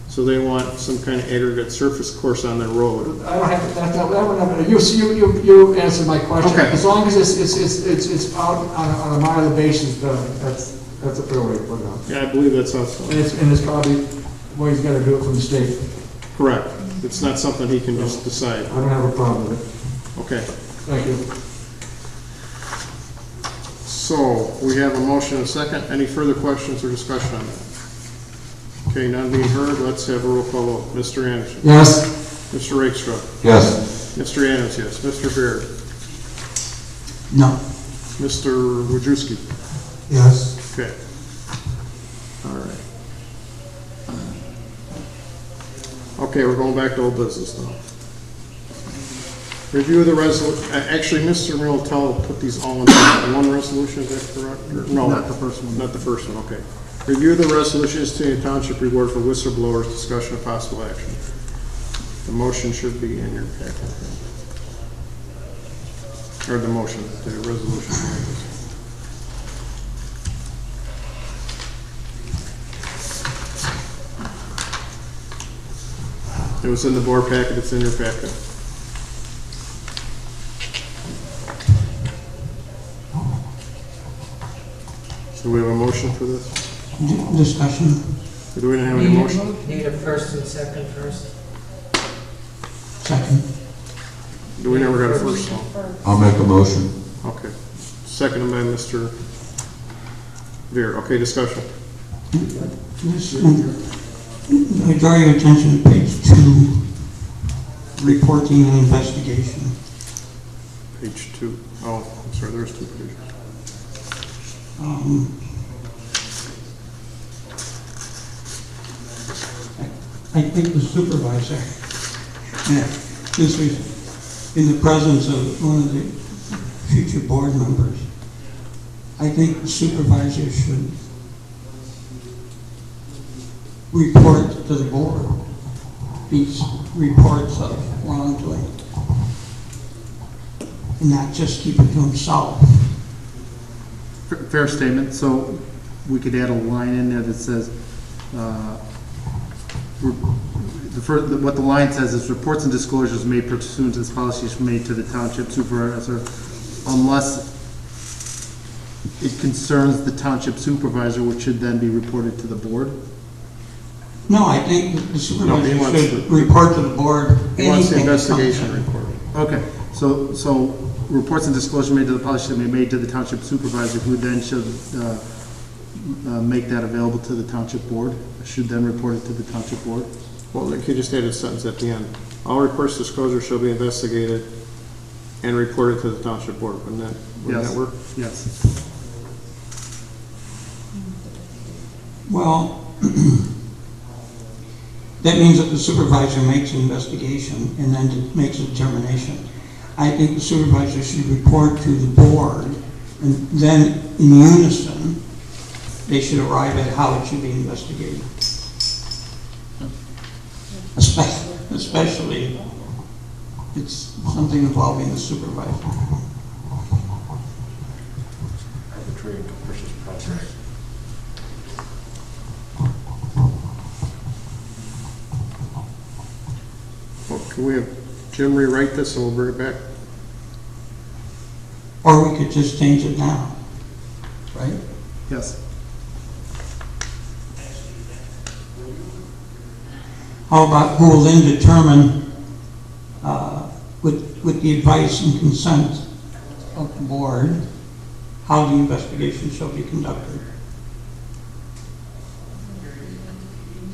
So they want some kind of aggregate surface course on their road. I don't have, that would not, you answered my question. Okay. As long as it's out on a mile basis, that's a fair way to put it out. Yeah, I believe that's how it's done. And it's probably, well, he's got to do it from the state. Correct. It's not something he can just decide. I don't have a problem with it. Okay. Thank you. So we have a motion and a second. Any further questions or discussion on that? Okay, none being heard, let's have a roll call vote. Mr. Anderson? Yes. Mr. Rakestraw? Yes. Mr. Adams, yes. Mr. Beard? No. Mr. Wojciechowski? Yes. Okay. All right. Okay, we're going back to old business now. Review of the actually, Mr. Miltel put these all in one resolution, is that correct? Or, no, Not the first one. Not the first one, okay. Review the resolutions to the township reward for whistleblowers, discussion of possible action. The motion should be in your packet. Or the motion, the resolution. It was in the board packet, it's in your packet. Do we have a motion for this? Discussion. Do we have any motion? Need a first and second first? Second. Do we never got a first one? I'll make a motion. Okay. Seconded by Mr. Veer. Okay, discussion. I draw your attention to page 2, reporting and investigation. Page 2. Oh, I'm sorry, there's 2 pages. I think the supervisor, this is in the presence of one of the future board members, I think the supervisor should report to the board these reports of wrongdoing and not just keep it to himself. Fair statement. So we could add a line in there that says, what the line says is reports and disclosures made pursuant to this policy is made to the township supervisor unless it concerns the township supervisor, which should then be reported to the board. No, I think that the supervisor he wants should report to the board He wants the anything that comes investigation in. report. Okay, so reports and disclosures made to the policy should be made to the township supervisor, who then should make that available to the township board, should then report it to the township board. Well, you could just add a sentence at the end. All reports disclosure shall be investigated and reported to the township board. Wouldn't that work? Yes. Well, that means that the supervisor makes an investigation and then makes a determination. I think the supervisor should report to the board, and then in unison, they should arrive at how it should be investigated. Especially, it's something involving the supervisor. Arbitrary and capricious process. Well, can we have Jim rewrite this and we'll bring it back? Or we could just change it now, right? Yes. How about who will then determine, with the advice and consent of the board, how the investigation shall be conducted?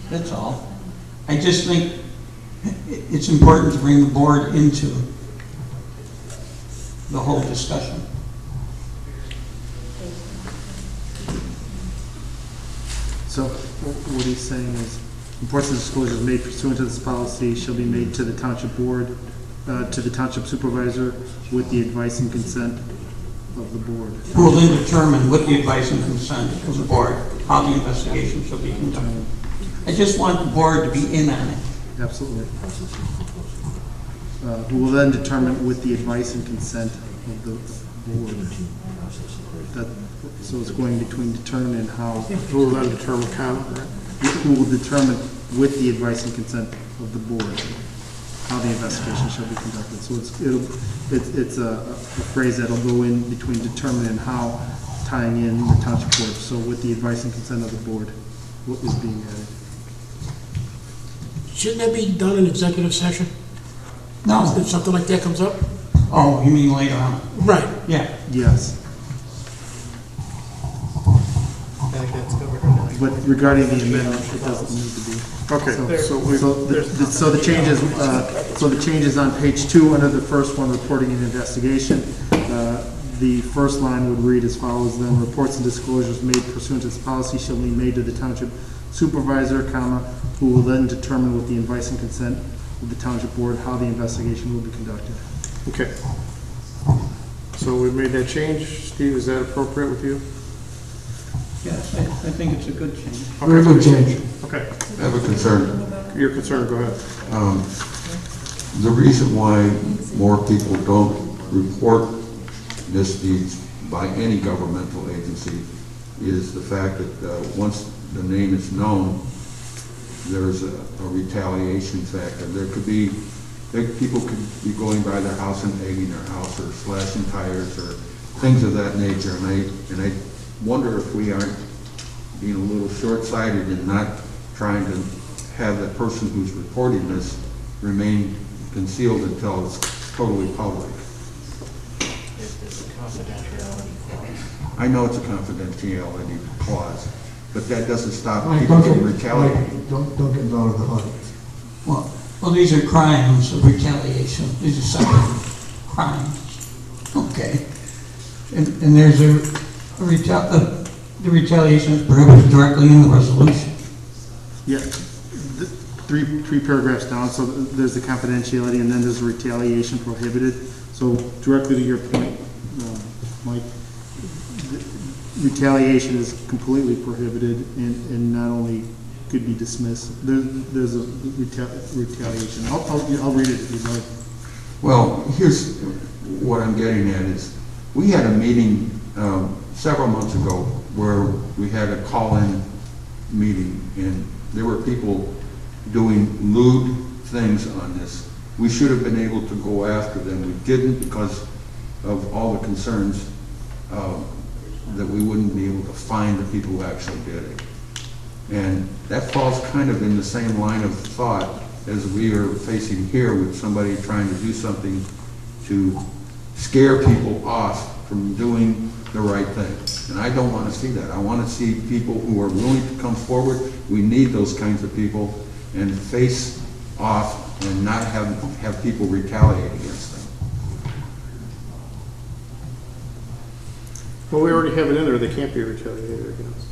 That's all. I just think it's important to bring the board into the whole discussion. So what he's saying is, reports and disclosures made pursuant to this policy shall be made to the township board, to the township supervisor, with the advice and consent of the board. Who will then determine, with the advice and consent of the board, how the investigation shall be conducted. I just want the board to be in on it. Absolutely. Who will then determine with the advice and consent of the board. So it's going between determine and how. Who will then determine count, right? Who will determine with the advice and consent of the board how the investigation shall be conducted. So it's a phrase that'll go in between determine and how, tying in the township board. So with the advice and consent of the board, what is being added? Shouldn't that be done in executive session? No. If something like that comes up? Oh, you mean later on? Right. Yeah. Yes. But regarding the amendment, it doesn't need to be. Okay, So the changes on page 2 under the first one, reporting and investigation. The first line would read as follows then: reports and disclosures made pursuant to this policy shall be made to the township supervisor, who will then determine with the advice and consent of the township board how the investigation will be conducted. Okay. So we made that change. Steve, is that appropriate with you? Yes, I think it's a good change. Very good change. Okay. I have a concern. Your concern, go ahead. The reason why more people don't report misdeeds by any governmental agency is the fact that once the name is known, there's a retaliation factor. People could be going by their house and egging their house or slashing tires or things of that nature. And I wonder if we aren't being a little short-sighted and not trying to have that person who's reporting this remain concealed until it's totally public. It's a confidentiality clause. I know it's a confidentiality clause, but that doesn't stop Mike, people don't from get, retaliating. Mike, don't get out of the hood. Well, these are crimes of retaliation. These are separate crimes. Okay. And there's the retaliation is prohibited directly in the resolution. Yeah, three paragraphs down, so there's the confidentiality and then there's retaliation prohibited. So directly to your point, Mike, retaliation is completely prohibited and not only could be dismissed. There's a retaliation. I'll read it if you'd like. Well, here's what I'm getting at is, we had a meeting several months ago where we had a call-in meeting, and there were people doing lewd things on this. We should have been able to go after them. We didn't because of all the concerns that we wouldn't be able to find the people who actually did it. And that falls kind of in the same line of thought as we are facing here with somebody trying to do something to scare people off from doing the right thing. And I don't want to see that. I want to see people who are willing to come forward. We need those kinds of people, and face off and not have people retaliate against them. Well, we already have it in there. They can't be retaliated against.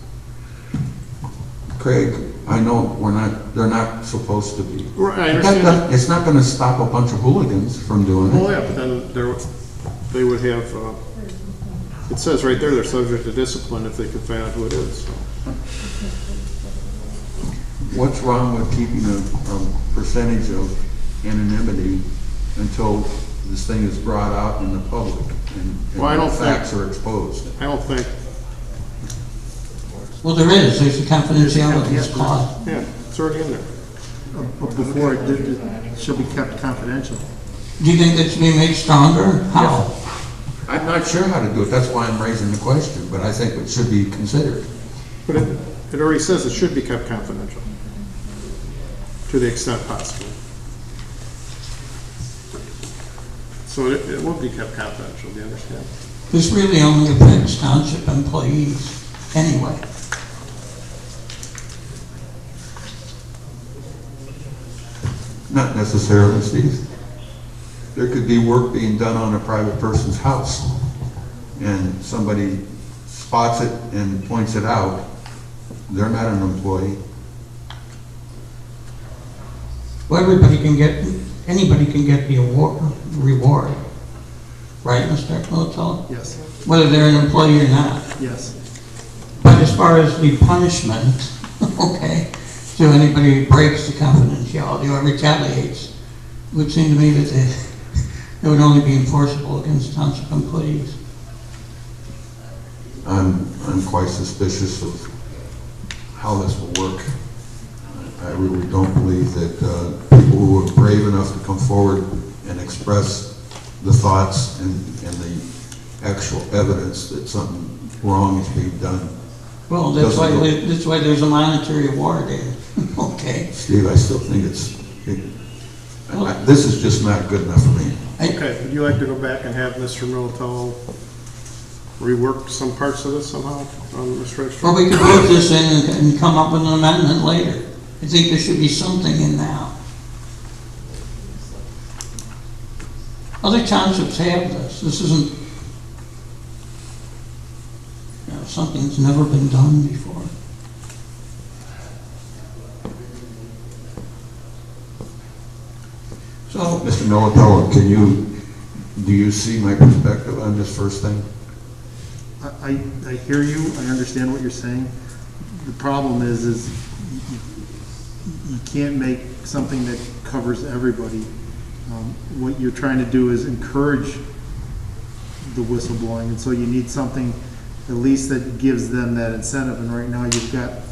Craig, I know they're not supposed to be. Right, I understand. It's not going to stop a bunch of hooligans from doing it. Well, yeah, but then they would have, it says right there, they're subject to discipline if they can find out who it is. So. What's wrong with keeping a percentage of anonymity until this thing is brought out in the public and the facts are exposed? I don't think. Well, there's a confidentiality clause. Yeah, it's already in there. But before it should be kept confidential. Do you think that should be made stronger? How? I'm not sure how to do it. That's why I'm raising the question, but I think it should be considered. But it already says it should be kept confidential to the extent possible. So it will be kept confidential, do you understand? This really only affects township employees anyway. Not necessarily, Steve. There could be work being done on a private person's house, and somebody spots it and points it out. They're not an employee. Well, anybody can get the reward. Right, Mr. Militello? Yes. Whether they're an employee or not. Yes. But as far as the punishment, okay, to anybody who breaks the confidentiality or retaliates, it would seem to me that it would only be enforceable against township employees. I'm quite suspicious of how this will work. I really don't believe that people who are brave enough to come forward and express the thoughts and the actual evidence that something wrong is being done. Well, that's why there's a monetary award there. Okay. Steve, I still think this is just not good enough for me. Okay, would you like to go back and have Mr. Militello rework some parts of this somehow on this registry? Well, we could vote this in and come up with an amendment later. I think there should be something in now. Other townships have this. This isn't, something that's never been done before. So, Mr. Militello, can you Do you see my perspective on this first thing? I hear you, I understand what you're saying. The problem is you can't make something that covers everybody. What you're trying to do is encourage the whistleblowing, and so you need something at least that gives them that incentive. And right now you've got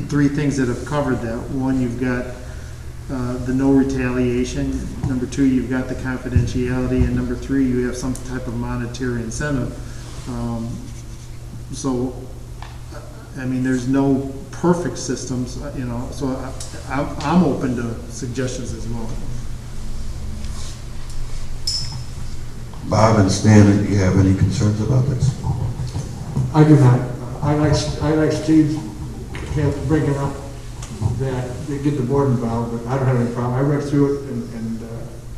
three things that have covered that. One, you've got the no retaliation. Number two, you've got the confidentiality. And number three, you have some type of monetary incentive. So, I mean, there's no perfect systems, you know, so I'm open to suggestions as well. Bob and Stan, do you have any concerns about this? I do not. I like Steve bringing up that they get the board involved, but I don't have any problem. I read through it and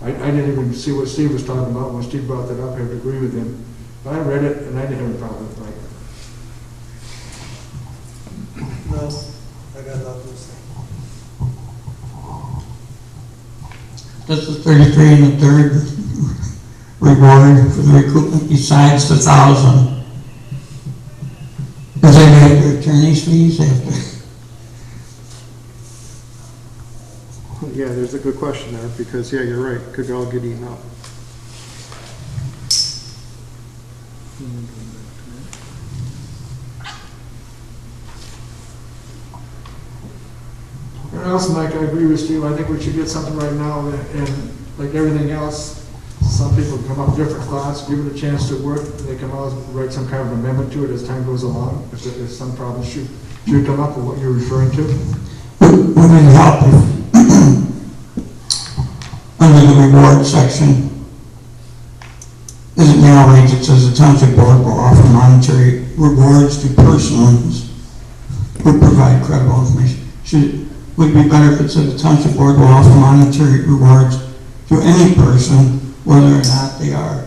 I didn't even see what Steve was talking about. When Steve brought that up, I had to agree with him. But I read it and I didn't have a problem with it. No, I got nothing to say. This is 33 and a third reward for the recoupment besides the 1,000. Does that have their attorney's fees after? Yeah, there's a good question there, because, yeah, you're right, could all get eaten up. And else, Mike, I agree with Steve. I think we should get something right now, and like everything else, some people come up with different thoughts, give it a chance to work. They can always write some kind of amendment to it as time goes along, if some problems should come up with what you're referring to. Would it help if under the reward section, as it now reads, it says the township board will offer monetary rewards to persons who provide credible information. Would it be better if it said the township board will offer monetary rewards to any person, whether or not they are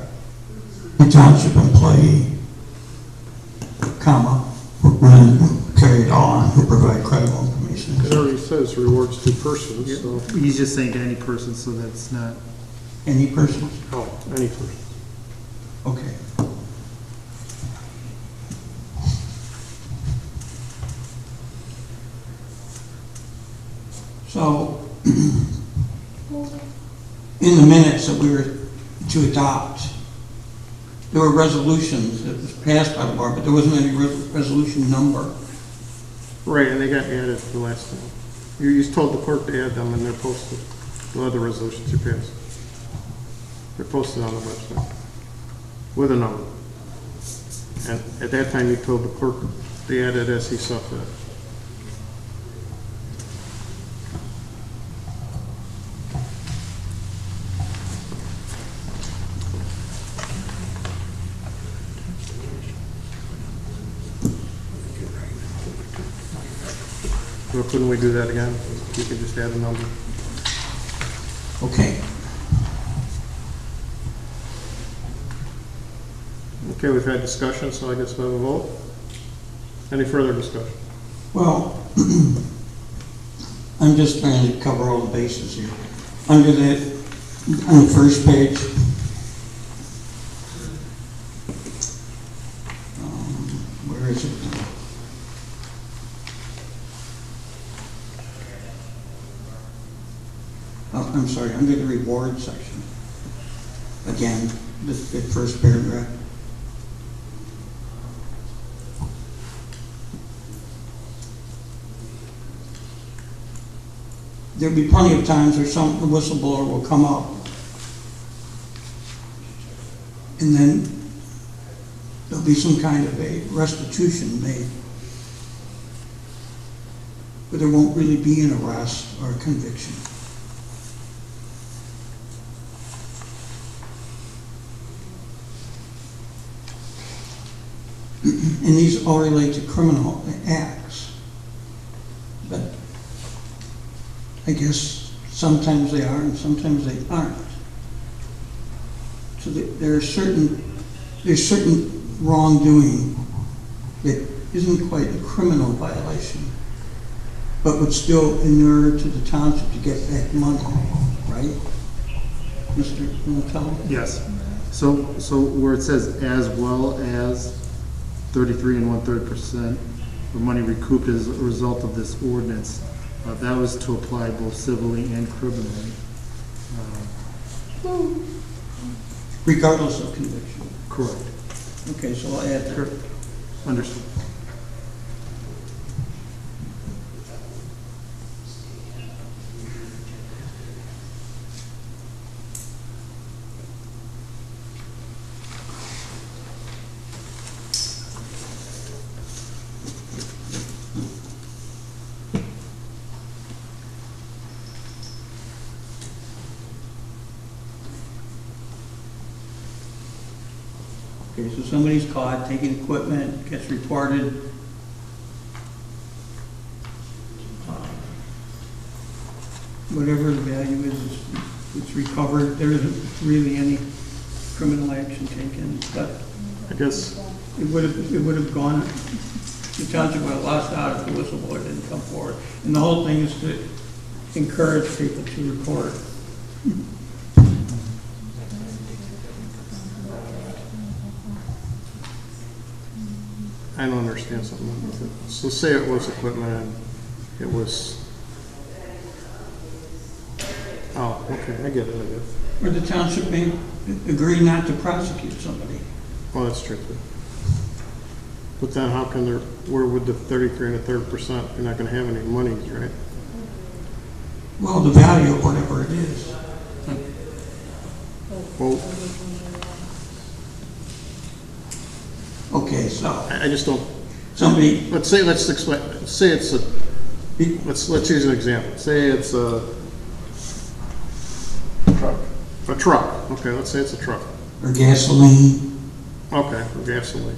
a township employee, comma, who carry it on, who provide credible information? It already says rewards to persons, Yeah. so. He's just saying to any person, so that's not. Any person? Oh, any person. Okay. So, in the minutes that we were to adopt, there were resolutions that was passed by the board, but there wasn't any resolution number. Right, and they got added the last time. You told the clerk to add them, and they're posted. The other resolutions you passed. They're posted on the website with a number. And at that time, you told the clerk to add it as he saw fit. Well, couldn't we do that again? You could just add a number. Okay. Okay, we've had discussion, so I guess we'll have a vote. Any further discussion? Well, I'm just trying to cover all the bases here. On the first page, where is it? Oh, I'm sorry, under the reward section. Again, the first paragraph. There'll be plenty of times where the whistleblower will come up and then there'll be some kind of a restitution made, but there won't really be an arrest or a conviction. And these all relate to criminal acts, but I guess sometimes they are and sometimes they aren't. So there's certain wrongdoing that isn't quite a criminal violation, but would still inure to the township to get back money, right, Mr. Untitled? Yes. So where it says as well as 33 1/3% of money recouped as a result of this ordinance, that was to apply both civilly and criminally. Regardless of conviction. Correct. Okay, so I'll add that. Understood. Okay, so somebody's caught taking equipment, gets reported. Whatever the value is, it's recovered. There isn't really any criminal action taken, but I guess it would have gone, the township would have lost out if the whistleblower didn't come forward. And the whole thing is to encourage people to report. I don't understand something with it. So say it was equipment and it was, oh, okay, I get it, I guess. Or the township may agree not to prosecute somebody. Well, that's true too. But then how can there, where would the 33 1/3%, you're not gonna have any monies, right? Well, the value of whatever it is. Well, Okay, so I just don't, somebody, let's explain, say it's a, let's use an example. Say it's a truck, okay, let's say it's a truck. or gasoline, Okay, for gasoline.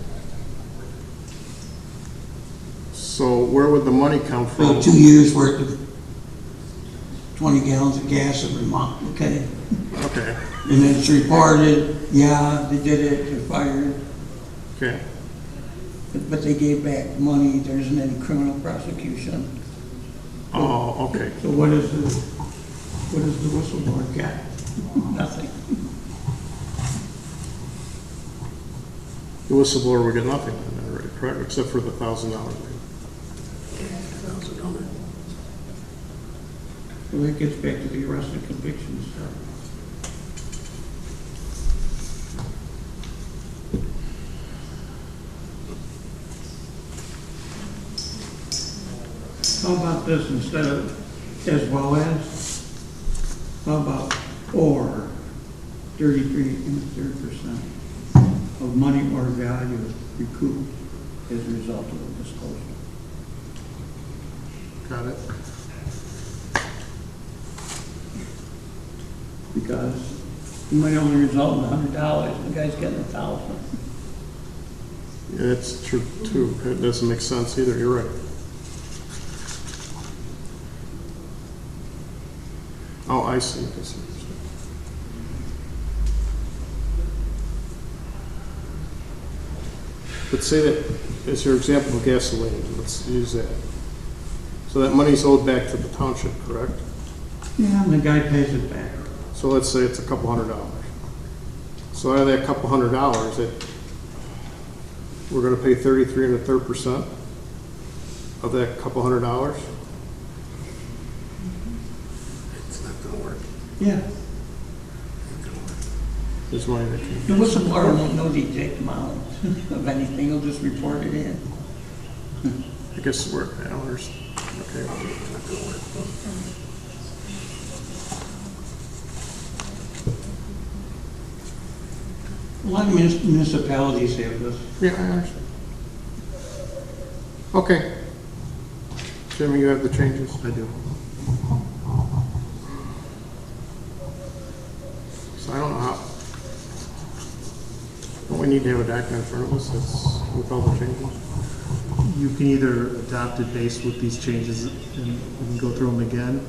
So where would the money come from? about 2 years worth of 20 gallons of gas every month, okay? Okay, And then it's reported, yeah, they did it, they're fired, okay. But they gave back money, there isn't any criminal prosecution. Oh, okay. So what is the whistleblower get? Nothing. The whistleblower would get nothing on that, right, correct, except for the $1,000. So that gets back to the arrest and conviction stuff. How about this, instead of as well as, how about or 33 1/3% of money or value recouped as a result of the disclosure? Got it? Because it might only result in $100, the guy's getting 1,000. Yeah, that's true too. It doesn't make sense either, you're right. Oh, I see. I see. But say that, as your example of gasoline, let's use that. So that money's owed back to the township, correct? Yeah, and the guy pays it back. So let's say it's a couple $100. So out of that couple $100, we're gonna pay 33 1/3% of that couple $100? Yeah. There's money that can. The whistleblower won't know the exact amount of anything, he'll just report it in. I guess we're, I don't understand. Okay. A lot of municipalities have this. Yeah, I understand. Okay. Jimmy, you have the changes? I do. So I don't know how. Don't we need to have a document in front of us that's with all the changes? You can either adopt it based with these changes and we can go through them again,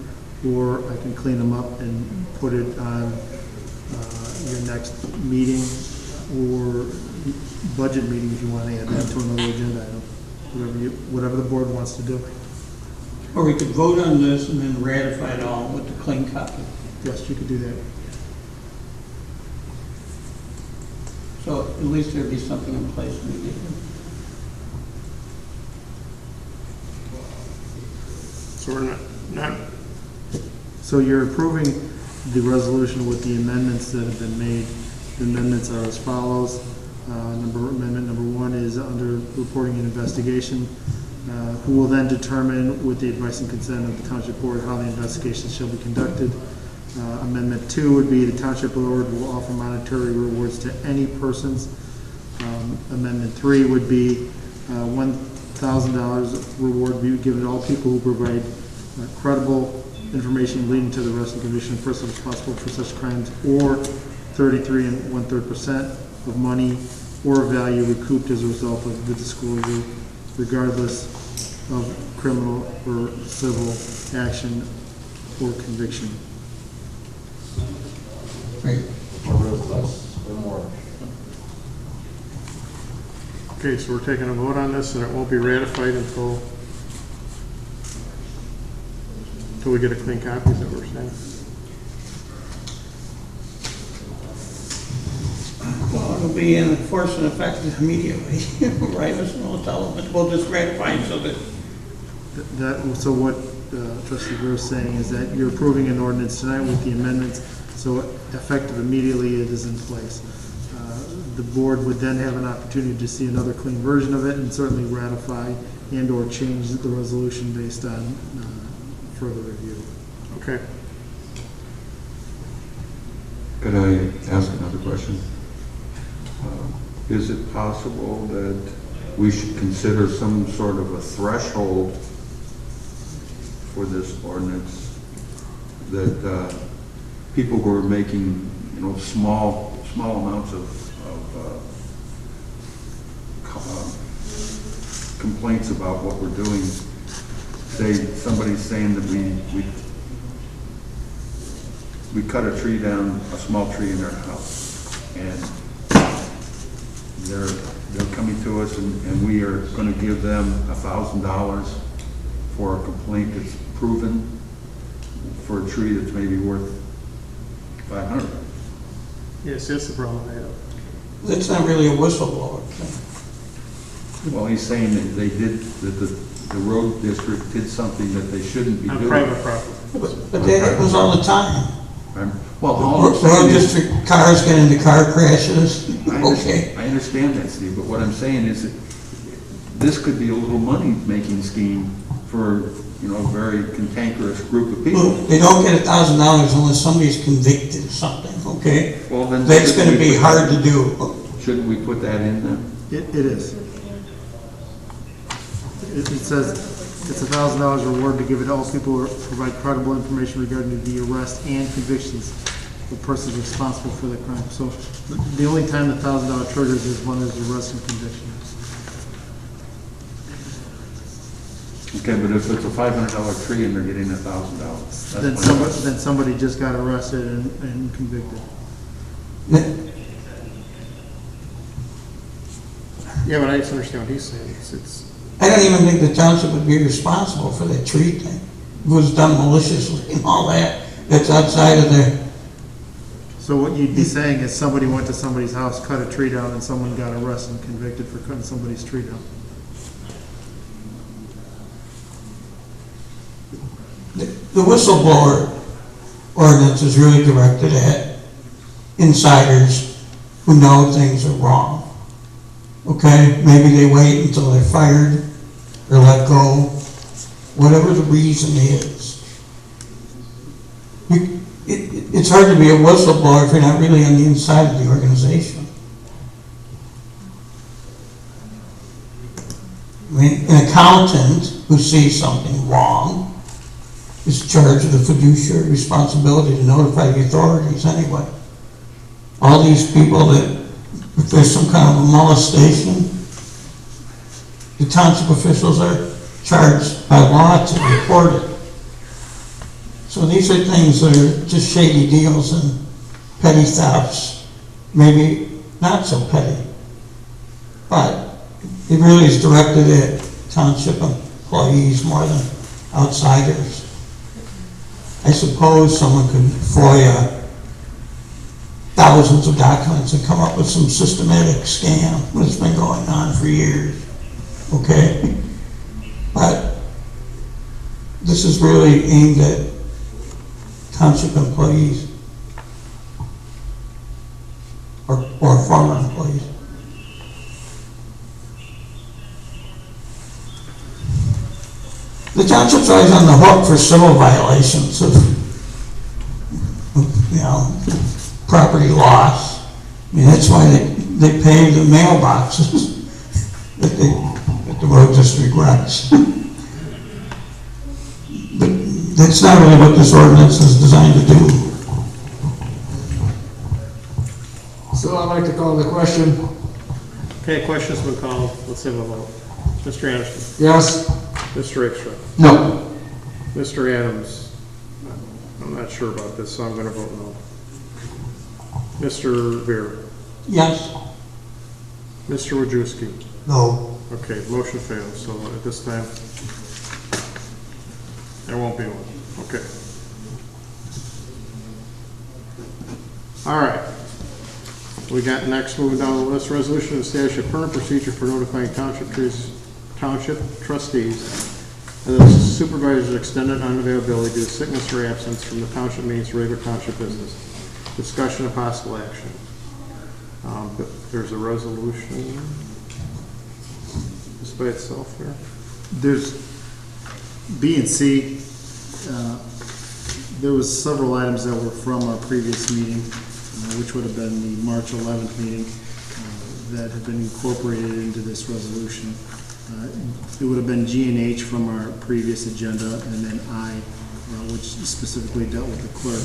or I can clean them up and put it on your next meeting or budget meeting if you want to add that to another agenda item. Whatever the board wants to do. Or we could vote on this and then ratify it all with the clean copy. Yes, you could do that. So at least there'd be something in place when we get there. So we're not, so you're approving the resolution with the amendments that have been made. The amendments are as follows. Amendment number 1 is under reporting and investigation, who will then determine with the advice and consent of the township board how the investigation shall be conducted. Amendment 2 would be the township board will offer monetary rewards to any persons. Amendment 3 would be $1,000 reward be given to all people who provide credible information leading to the arrest and conviction of persons responsible for such crimes, or 33 1/3% of money or value recouped as a result of the disclosure, regardless of criminal or civil action or conviction. Right. Or less, or more. Okay, so we're taking a vote on this, and it won't be ratified until we get a clean copy, is that what we're saying? Well, it'll be in force and effect immediately, right, Mr. Mulatello? We'll just ratify it so that... So what Trustee Brewer is saying is that you're approving an ordinance tonight with the amendments, so effective immediately it is in place. The board would then have an opportunity to see another clean version of it and certainly ratify and or change the resolution based on further review. Okay. Could I ask another question? Is it possible that we should consider some sort of a threshold for this ordinance, that people who are making, small amounts of complaints about what we're doing, say somebody's saying that we cut a tree down, a small tree in their house, and they're coming to us, and we are going to give them $1,000 for a complaint that's proven for a tree that's maybe worth $500. Yes, that's the problem I have. That's not really a whistleblower thing. Well, he's saying that they did, that the road district did something that they shouldn't be On doing. private property. But that happens all the time. Well, all I'm Road saying is, district cars get into car crashes. Okay. I understand that, Steve, but what I'm saying is that this could be a little money-making scheme for, a very cantankerous group of people. Well, they don't get $1,000 unless somebody's convicted of something, okay? Well, then That's shouldn't gonna we be put hard that- to do. Shouldn't we put that in then? It is. It says it's $1,000 reward to give it to all people who provide credible information regarding the arrest and convictions of persons responsible for the crime. So the only time the $1,000 triggers is when there's arrest and conviction. Okay, but if it's a $500 tree and they're getting $1,000, Then somebody just got arrested and convicted. Yeah, but I just understand what he's saying. It's I don't even think the township would be responsible for that tree thing. It was done maliciously and all that. That's outside of their... So what you'd be saying is somebody went to somebody's house, cut a tree down, and someone got arrested and convicted for cutting somebody's tree down. The whistleblower ordinance is really directed at insiders who know things are wrong. Okay, maybe they wait until they're fired or let go, whatever the reason is. It's hard to be a whistleblower if you're not really on the inside of the organization. I mean, an accountant who sees something wrong is charged with a fiduciary responsibility to notify the authorities anyway. All these people that, if there's some kind of a molestation, the township officials are charged by law to report it. So these are things that are just shady deals and petty thefts, maybe not so petty, but it really is directed at township employees more than outsiders. I suppose someone could FOIA thousands of documents and come up with some systematic scam that's been going on for years, okay? But this is really aimed at township employees or former employees. The township's always on the hook for civil violations of, you know, property loss. I mean, that's why they pay the mailboxes that the road district runs. But that's not really what this ordinance is designed to do. So I'd like to call the question. Okay, question's been called. Let's have a vote. Mr. Anderson? Yes. Mr. Rickstrom? No. Mr. Adams? I'm not sure about this, so I'm going to vote no. Mr. Beer? Yes. Mr. Wojciechowski? No. Okay, motion fails, so at this time, there won't be one. Okay. All right. We got next, moving down the list, resolution to establish a permanent procedure for notifying township trustees and the supervisor's extended unavailability due to sickness or absence from the township meetings regular township business. Discussion of possible action. But there's a resolution just by itself here. There's B and C. There was several items that were from our previous meeting, which would have been the March 11th meeting, that have been incorporated into this resolution. It would have been G and H from our previous agenda, and then I, which specifically dealt with the clerk.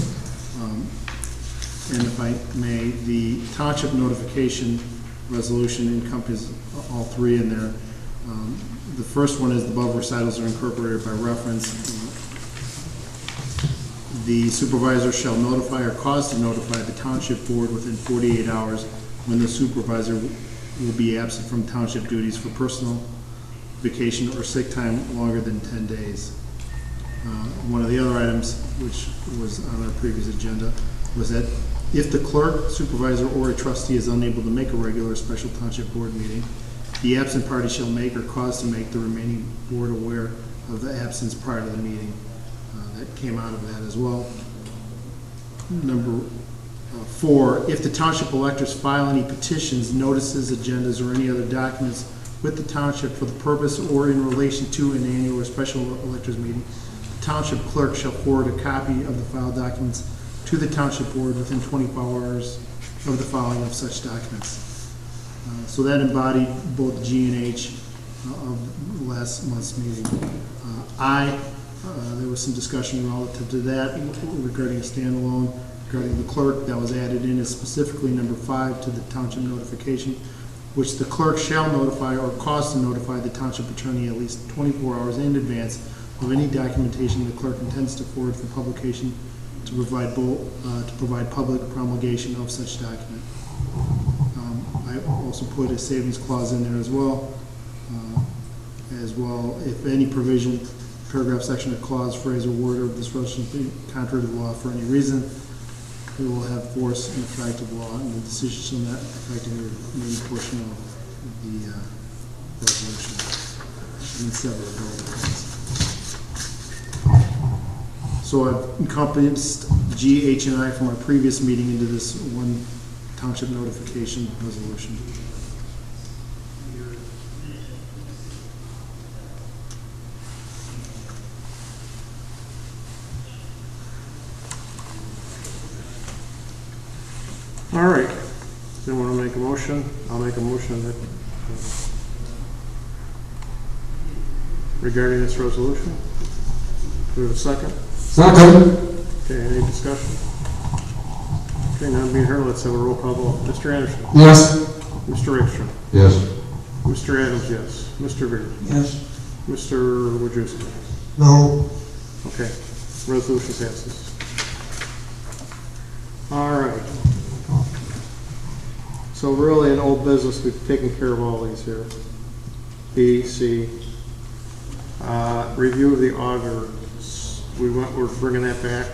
And if I may, the township notification resolution encompasses all three in there. The first one is the above recitals are incorporated by reference. The supervisor shall notify or cause to notify the township board within 48 hours when the supervisor will be absent from township duties for personal, vacation, or sick time longer than 10 days. One of the other items, which was on our previous agenda, was that if the clerk, supervisor, or a trustee is unable to make a regular special township board meeting, the absent party shall make or cause to make the remaining board aware of the absence prior to the meeting. That came out of that as well. Number 4, if the township electors file any petitions, notices, agendas, or any other documents with the township for the purpose or in relation to an annual or special electors meeting, the township clerk shall forward a copy of the filed documents to the township board within 24 hours of the filing of such documents. So that embodied both G and H of last month's meeting. There was some discussion relative to that regarding a standalone, regarding the clerk. That was added in as specifically number 5 to the township notification, which the clerk shall notify or cause to notify the township attorney at least 24 hours in advance of any documentation the clerk intends to forward for publication to provide public promulgation of such document. I also put a savings clause in there as well. If any provision, paragraph, section, or clause, phrase, or word of this resolution is contrary to the law for any reason, it will have force and effect of law, and the decision shall not affect any main portion of the resolution. And several of So I've encompassed G, H, and I from our previous meeting into this one township notification resolution. All right. Does anyone want to make a motion? I'll make a motion that regarding this resolution. Do we have a second? Second. Okay, any discussion? Okay, now being heard, let's have a roll call vote. Mr. Anderson? Yes. Mr. Rickstrom? Yes. Mr. Adams, yes. Mr. Beard? Yes. Mr. Wojciechowski? No. Okay, resolution passes. All right. So really in old business, we've taken care of all these here. B, C. Review of the auger. We're bringing that back.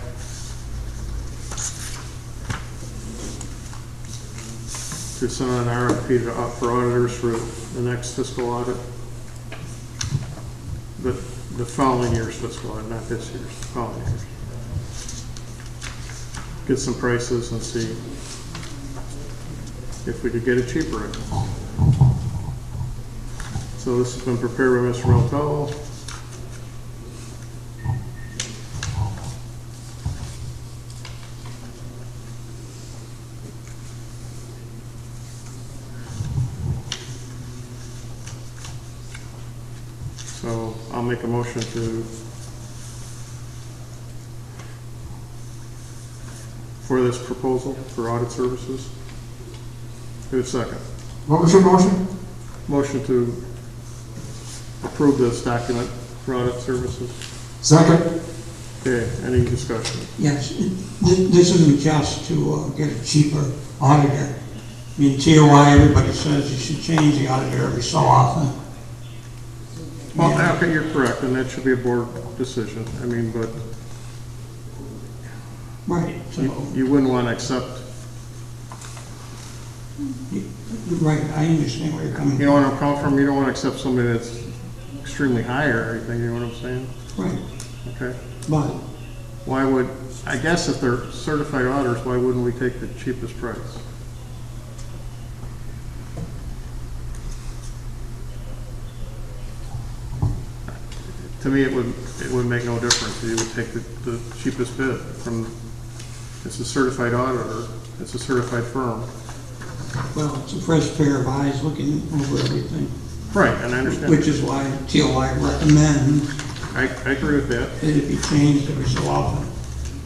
to send out an RFP for auditors for the next fiscal audit. But the following year's fiscal audit, not this year's, the following year's. Get some prices and see if we could get it cheaper. So this has been prepared by Mr. Meltello. So I'll make a motion for this proposal for audit services. Who's second? What was your motion? Motion to approve this document for audit services. Second. Okay, any discussion? Yes, this isn't just to get a cheaper auditor. I mean, TOI, everybody says you should change the auditor every so often. Well, okay, you're correct, and that should be a board decision. I mean, but Right, so, you wouldn't want to accept. right, I understand where you're coming from. You know where I'm coming from? You don't want to accept somebody that's extremely high or anything, you know what I'm saying? Right, Okay. but Why would, I guess if they're certified auditors, why wouldn't we take the cheapest price? To me, it would make no difference. You would take the cheapest bid from, it's a certified auditor, it's a certified firm. well, it's a fresh pair of eyes looking over everything. Right, and I understand. Which is why TOI recommends I agree with that, that it be changed every so often.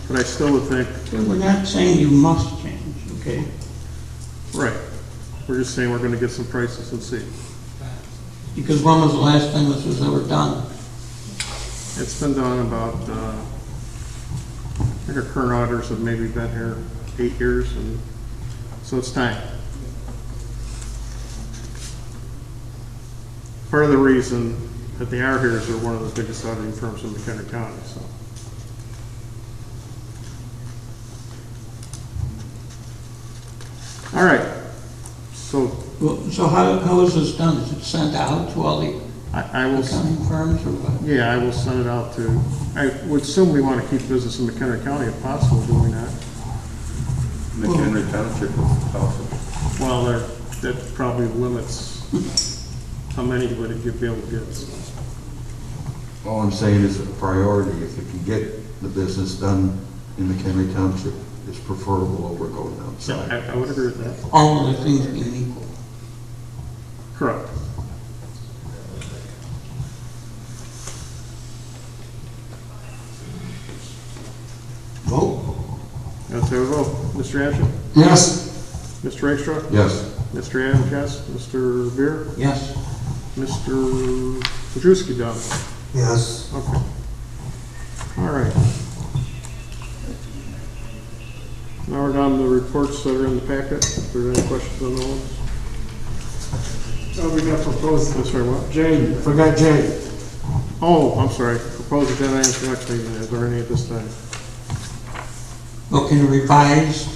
but I still would think, But we're not saying you must change, okay? right, we're just saying we're gonna get some prices and see. Because when was the last time this was ever done? It's been done about, I think our current auditors have maybe been here 8 years, and so it's time. Part of the reason that they are here is they're one of the biggest auditing firms in Mchenry County, so. All right, so Well, so how is this done? Is it sent out to all the I will, accounting firms or what? yeah, I will send it out to, I would assume we want to keep business in Mchenry County if possible, do we not? Mchenry Township is possible. Well, that probably limits how many would you be able to get. All I'm saying is a priority. If you can get the business done in McHenry Township, it's preferable over going outside. I would agree with that. All other things being equal. Correct. Vote. Let's have a vote. Mr. Ashton? Yes. Mr. Rakestraw? Yes. Mr. Adams, yes. Mr. Beer? Yes. Mr. Pedrusky, done. Yes. Okay. All right. Now we're down to the reports that are in the packet. If there are any questions on those? Oh, we got proposed. I'm sorry, what? Jane, forgot Jane. Oh, I'm sorry. Proposed agenda items for next meeting. Is there any at this time? Well, can a revised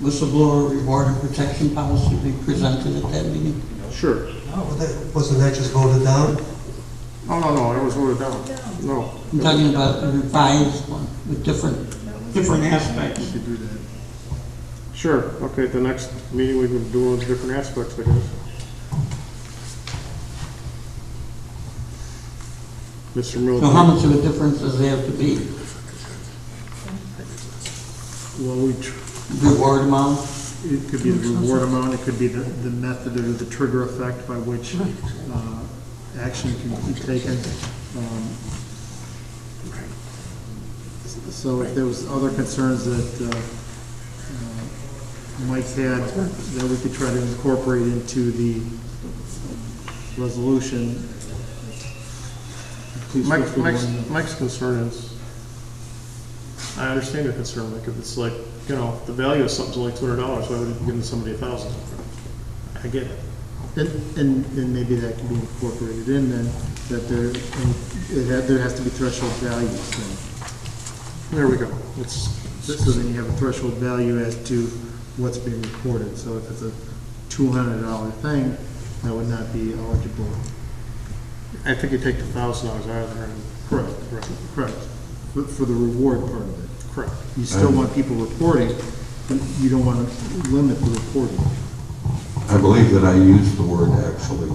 whistleblower reward and protection policy be presented at that meeting? Sure. Wasn't that just voted down? Oh, no, it was voted down. No. I'm talking about a revised one with different aspects. You could do that. Sure. Okay, at the next meeting, we can do those different aspects, I guess. Mr. Mills. So how much of a difference does there have to be? Well, Reward amount? it could be the reward amount, it could be the method or the trigger effect by which action can be taken. So if there was other concerns that Mike had, that we could try to incorporate into the resolution. Please feel free to let me know. Mike's concern is, I understand your concern, like if it's like, you know, the value of something's only $200, why would you give somebody $1,000? I get it. And maybe that can be incorporated in then, that there has to be threshold values then. There we go. So then you have a threshold value as to what's being reported. So if it's a $200 thing, that would not be eligible. I think you take the $1,000 out of there. Correct. For the reward part of it. Correct. You still want people reporting, but you don't want to limit the reporting. I believe that I used the word actually.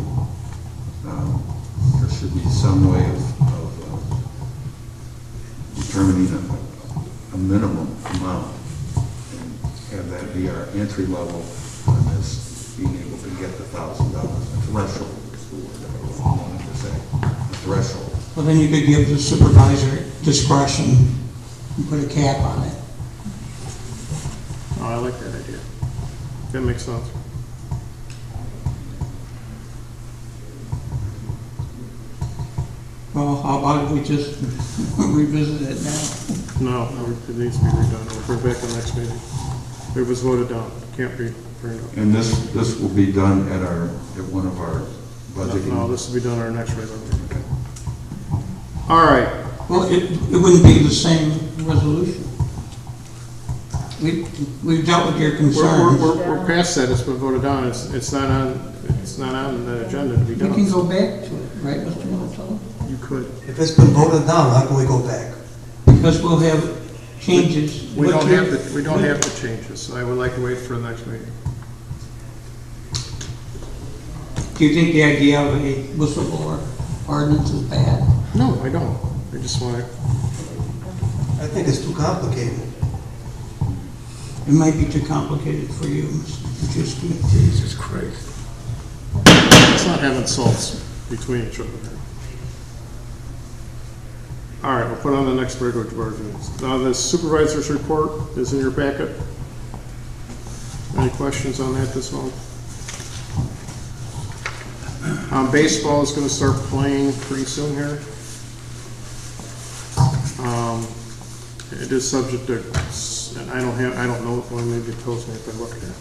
There should be some way of determining a minimum amount and have that be our entry level on this, being able to get the $1,000. A threshold is the word I wanted to say. A threshold. Well, then you could give the supervisor discretion and put a cap on it. Oh, I like that idea. That makes sense. Well, how about if we just revisit it now? No, it needs to be redone. We'll bring it back the next meeting. It was voted down. Can't be bring up. And this will be done at one of our budgeting. No, this will be done at our next regular meeting. All right. Well, it wouldn't be the same resolution. We've dealt with your concerns. We're past that. It's been voted down. It's not on the agenda to be We done. can go back to it, right, Mr. Montalvo? You could. If it's been voted down, how can we go back? Because we'll have changes. We don't have the changes. So I would like to wait for the next meeting. Do you think the idea of a whistleblower ordinance is bad? No, I don't. I just want to. I think it's too complicated. It might be too complicated for you, Mr. Majewski. Jesus Christ. Let's not have insults between each other. All right, we'll put on the next regular board meetings. Now, the supervisor's report is in your packet. Any questions on that this month? Baseball is going to start playing pretty soon here. It is subject to, and I don't know if one maybe tells me if I look here.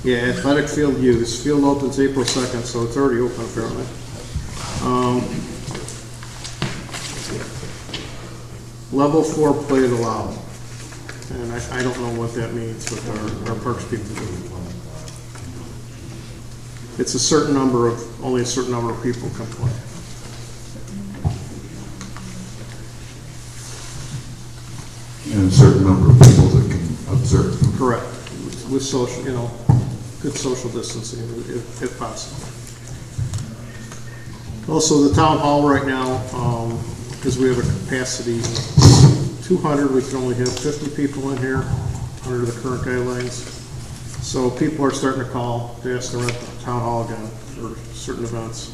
Yeah, athletic field use. Field opens April 2nd, so it's already open apparently. Level 4 play allowed. And I don't know what that means with our parks people do. It's only a certain number of people can play. And a certain number of people that can observe. Correct. With social, good social distancing if possible. Also, the town hall right now, because we have a capacity of 200, we can only have 50 people in here under the current guidelines. So people are starting to call to ask to rent the town hall again for certain events.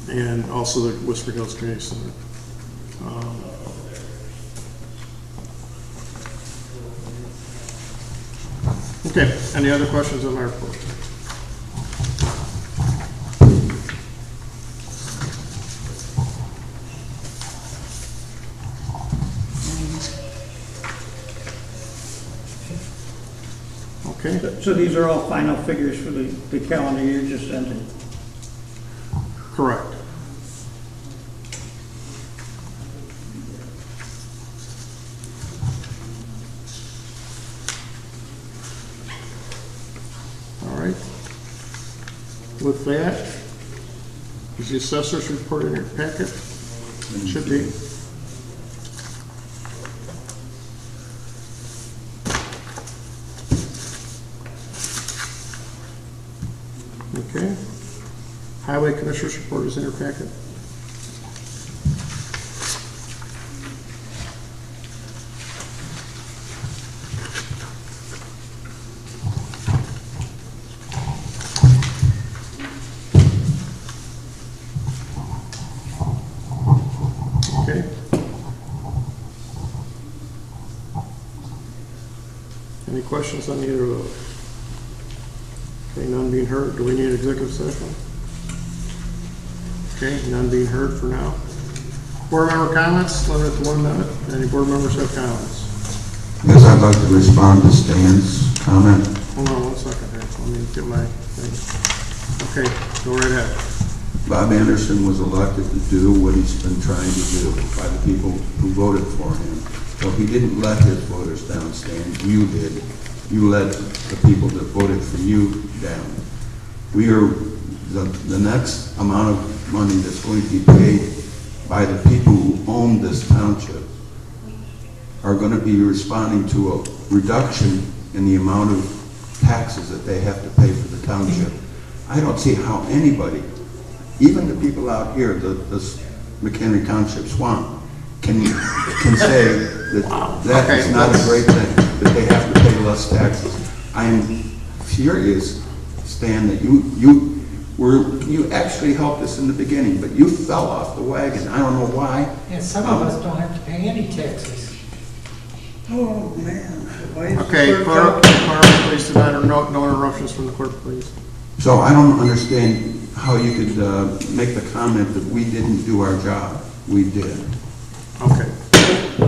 And also the Whisper Hills Community Center. Okay, any other questions on my report? Okay. So these are all final figures for the calendar year just ended? Correct. All right. With that, is the assessor's report in your packet? It should be. Okay. Highway Commissioner's report is in your packet. Okay. Any questions on either of those? Okay, none being heard. Do we need an executive session? Okay, none being heard for now. Board member comments, limited to 1 minute. Any board members have comments? Yes, I'd like to respond to Stan's comment. Hold on 1 second here. Let me get my thing. Okay, go right ahead. Bob Anderson was elected to do what he's been trying to do by the people who voted for him. So he didn't let his voters down, Stan. You did. You let the people that voted for you down. We are, the next amount of money that's going to be paid by the people who own this township are going to be responding to a reduction in the amount of taxes that they have to pay for the township. I don't see how anybody, even the people out here, this Mchenry Township swamp, can say that that is not a great thing, that they have to pay less taxes. I am furious, Stan, that you actually helped us in the beginning, but you fell off the wagon. I don't know why. And some of us don't have to pay any taxes. Oh, man. Okay, clerk, please, no interruptions from the clerk, please. So I don't understand how you could make the comment that we didn't do our job. We did. Okay.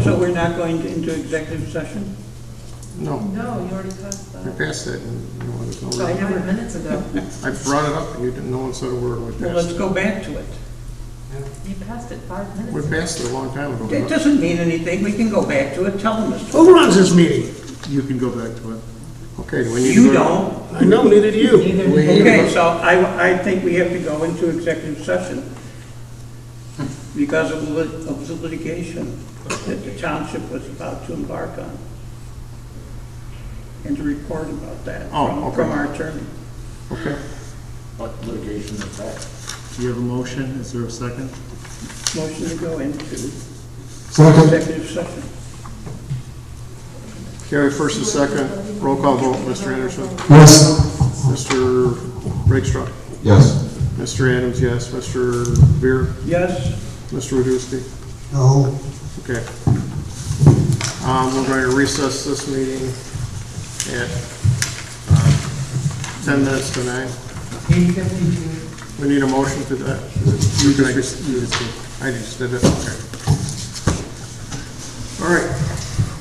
So we're not going into executive session? No. No, you already passed that. We passed that. And, there's no So 5 minutes ago. I brought it up and you didn't, no one said a word. Well, let's go back to it. You passed it 5 minutes We ago. passed it a long time ago. It doesn't mean anything. We can go back to it. Tell them, Mr. Who runs this meeting? You can go back to it. Okay, do we need to You go to- don't. I know, neither do you. Okay, so I think we have to go into executive session because of the litigation that the township was about to embark on. And to report about that from our attorney. Okay. What litigation is that? Do you have a motion? Is there a second? Motion to go into Second. executive session. Carry first and second. Roll call vote. Mr. Anderson? Yes. Mr. Rakestraw? Yes. Mr. Adams, yes. Mr. Beer? Yes. Mr. Wadowski? No. Okay. We're going to recess this meeting at 10 minutes to 9. 8:52. We need a motion to that. I just did it. Okay. All right.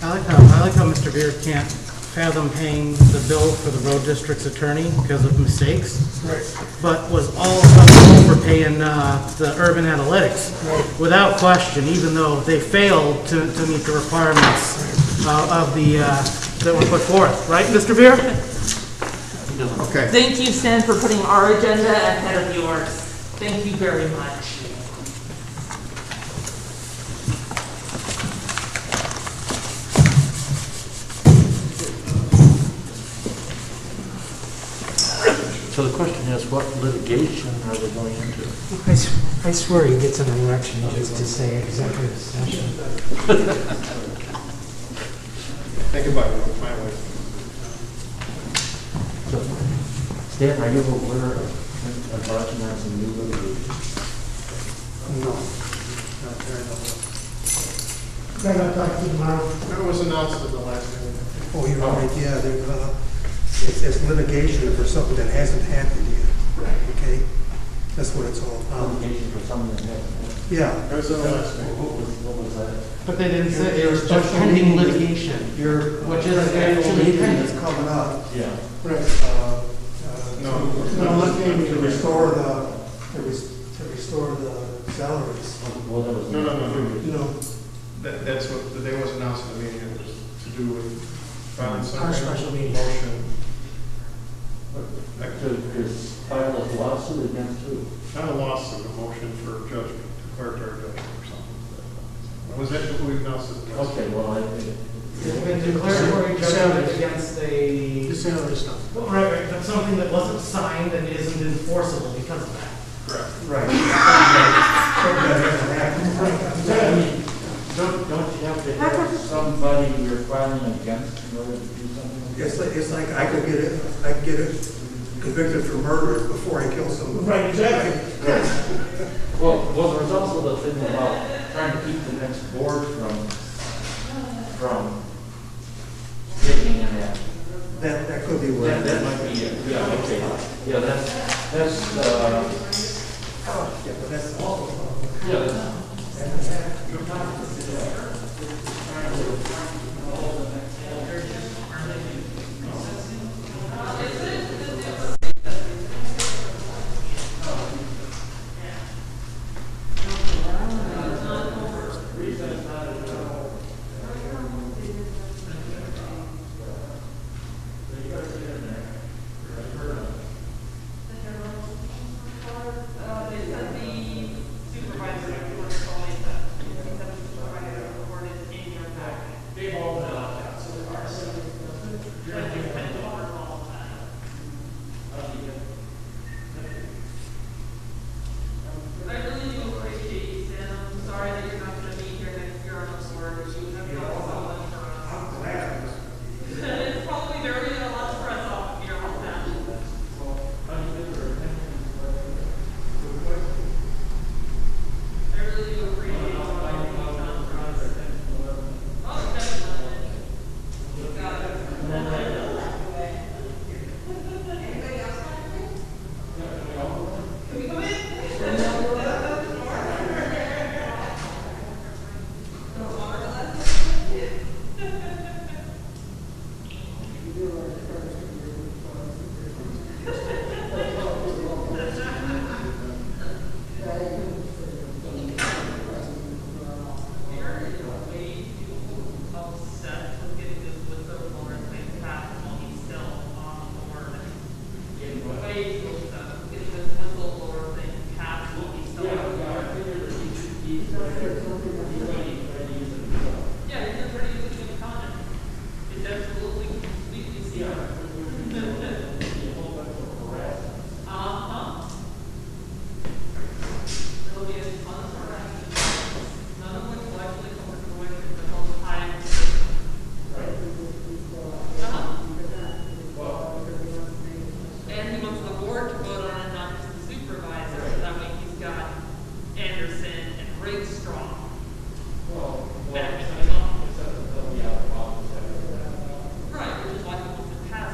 I like how Mr. Beard can't fathom paying the bill for the road district's attorney because of mistakes. Right. But was all accountable for paying the urban analytics without question, even though they failed to meet the requirements of the that were put forth. Right, Mr. Beard? Okay. Thank you, Stan, for putting our agenda ahead of yours. Thank you very much. So the question is, what litigation are they going into? I swear he gets an erection just to say executive session. Think about it. My way. So, Stan, are you aware of embarking on some new litigation? No. Not very much. Can I talk to you tomorrow? It was announced at the last meeting. Oh, you're right, yeah, it's litigation for something that hasn't happened yet, okay? That's what it's all about. Litigation for something that happened? Yeah. It was in the last meeting. What was that? But they didn't say it was just pending litigation, which is actually It's coming up. Yeah. Right. No, looking to restore the salaries. Well, that was. No. That's what, the day was announced at the meeting, it was to do with filing some Our kind of special meeting. motion. Is file a lawsuit against who? Not a lawsuit, a motion for judgment, declaratory judgment or something. Was that what we announced at the last? Okay, well, I. It's been declaratory judgment against a. The salary stuff. Right, but something that wasn't signed and isn't enforceable because of that. Correct. Right. Don't you have to have somebody you're filing against in order to do something? It's like I could get it convicted for murder before I kill someone. Right, exactly. Well, there's also the thing about trying to keep the next board from taking an action. That could be what. That might be it. Yeah, okay. Yeah, that's Yeah, but that's awful. yeah. upset with getting this whistleblower thing passed while he's still on the board. Way too upset with getting this whistleblower thing passed while he's still on the board. Yeah, he's just ready to use it in content. It's absolutely completely secret. There'll be a ton of harassment, none of which will actually come to fruition until the time is And he wants the board to vote on it, not just the supervisor, so that way he's got Anderson and Riggs strong. Backing him up. Right, which is why he wants to pass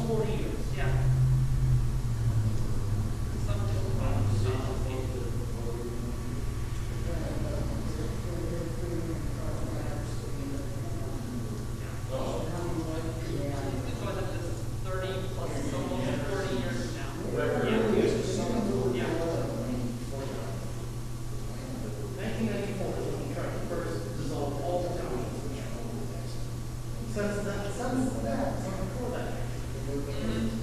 40 years, yeah. Since that, before that.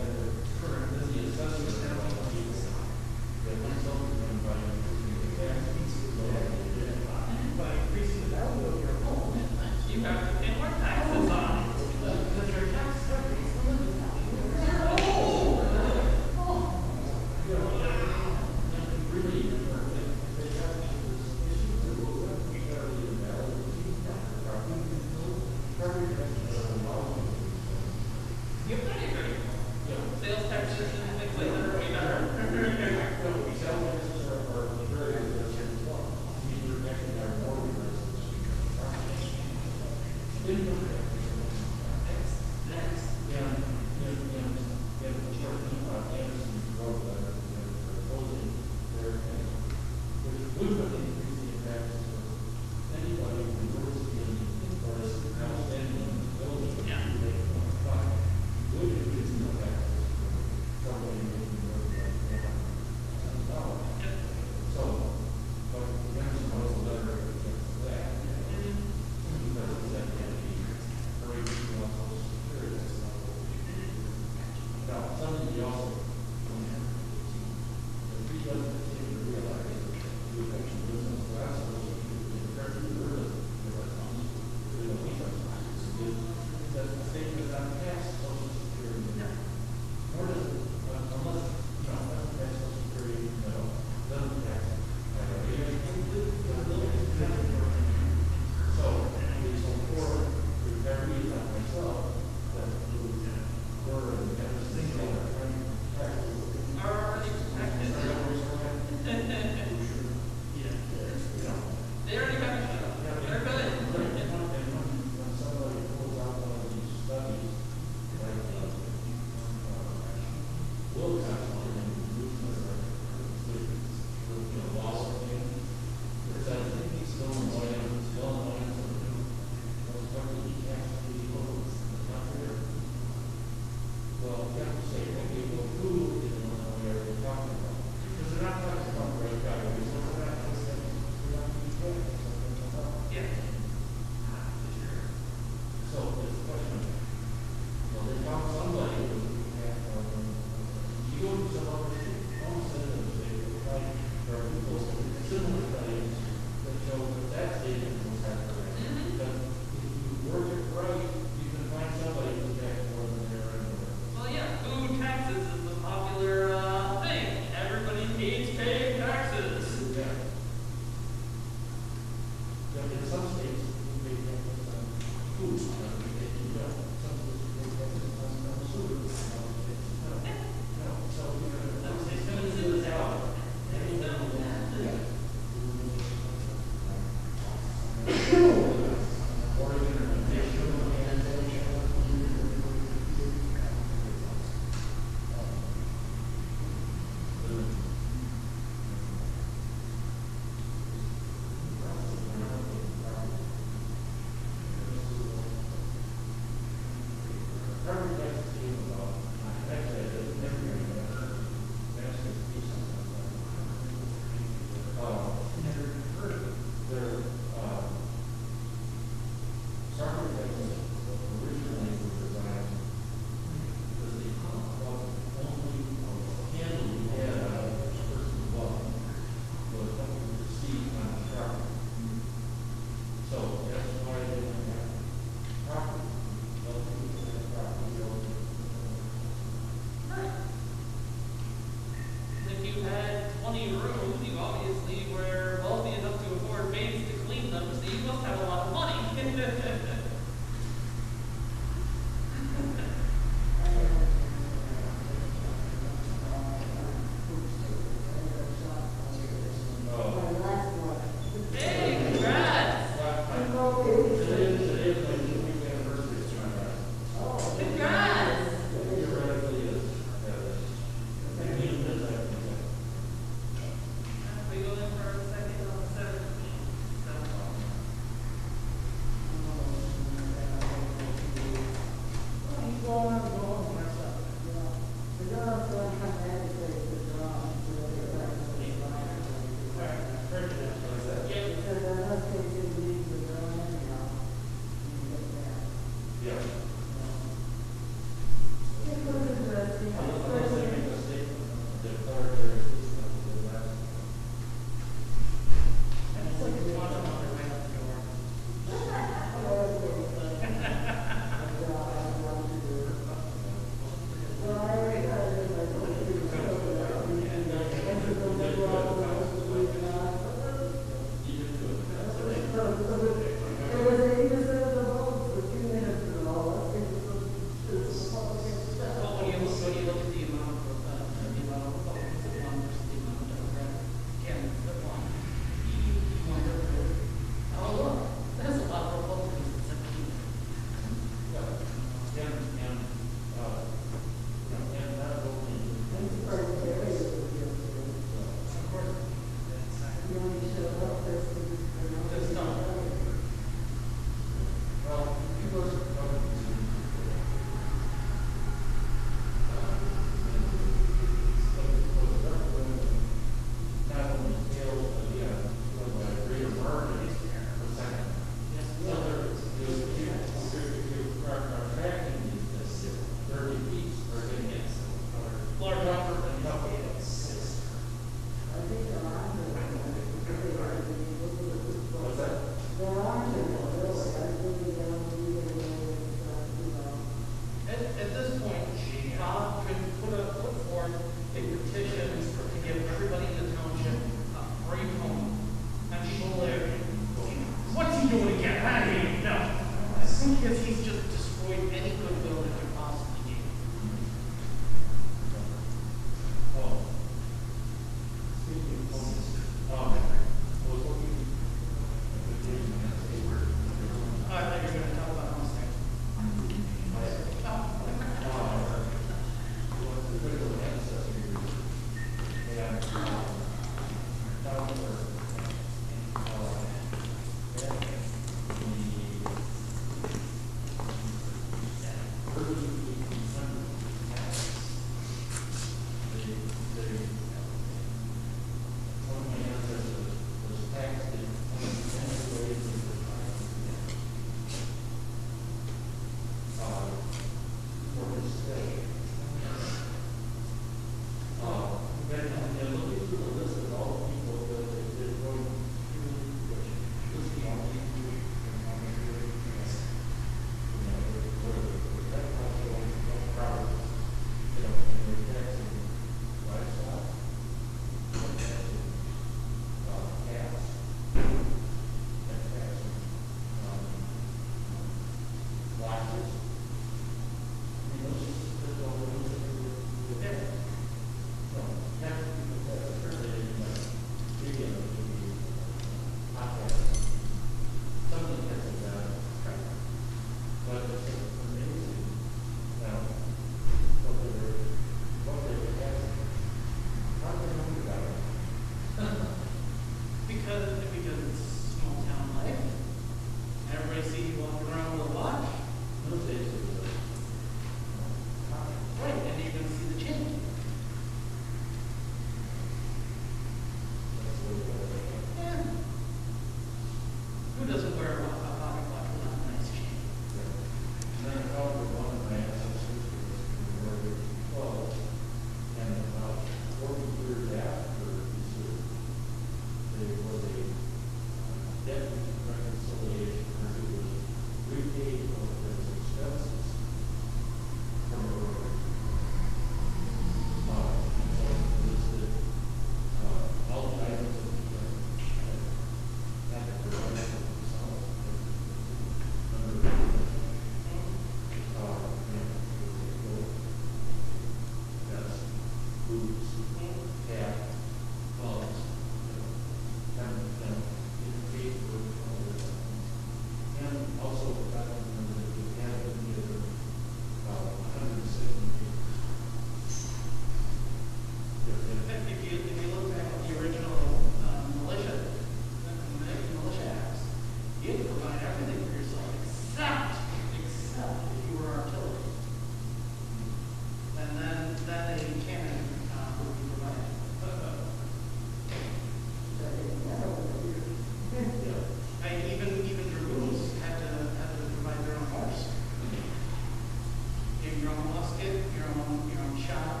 skip, your own shop,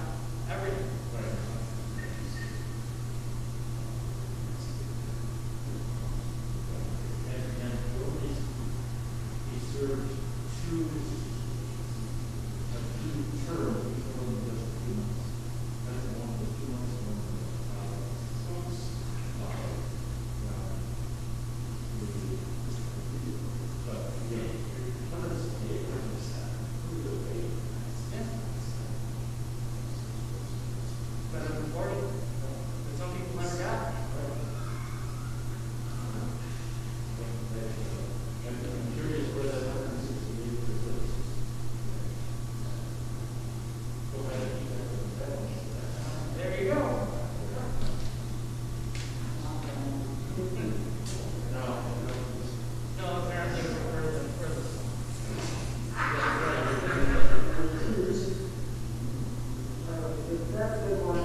everything. And he served two terms, each one of them just 2 months. That's one was 2 months, one was 740, but some people never got it. I'm curious where that 168 was. Go ahead and keep that. There you go. No, apparently we're further. That's a good one.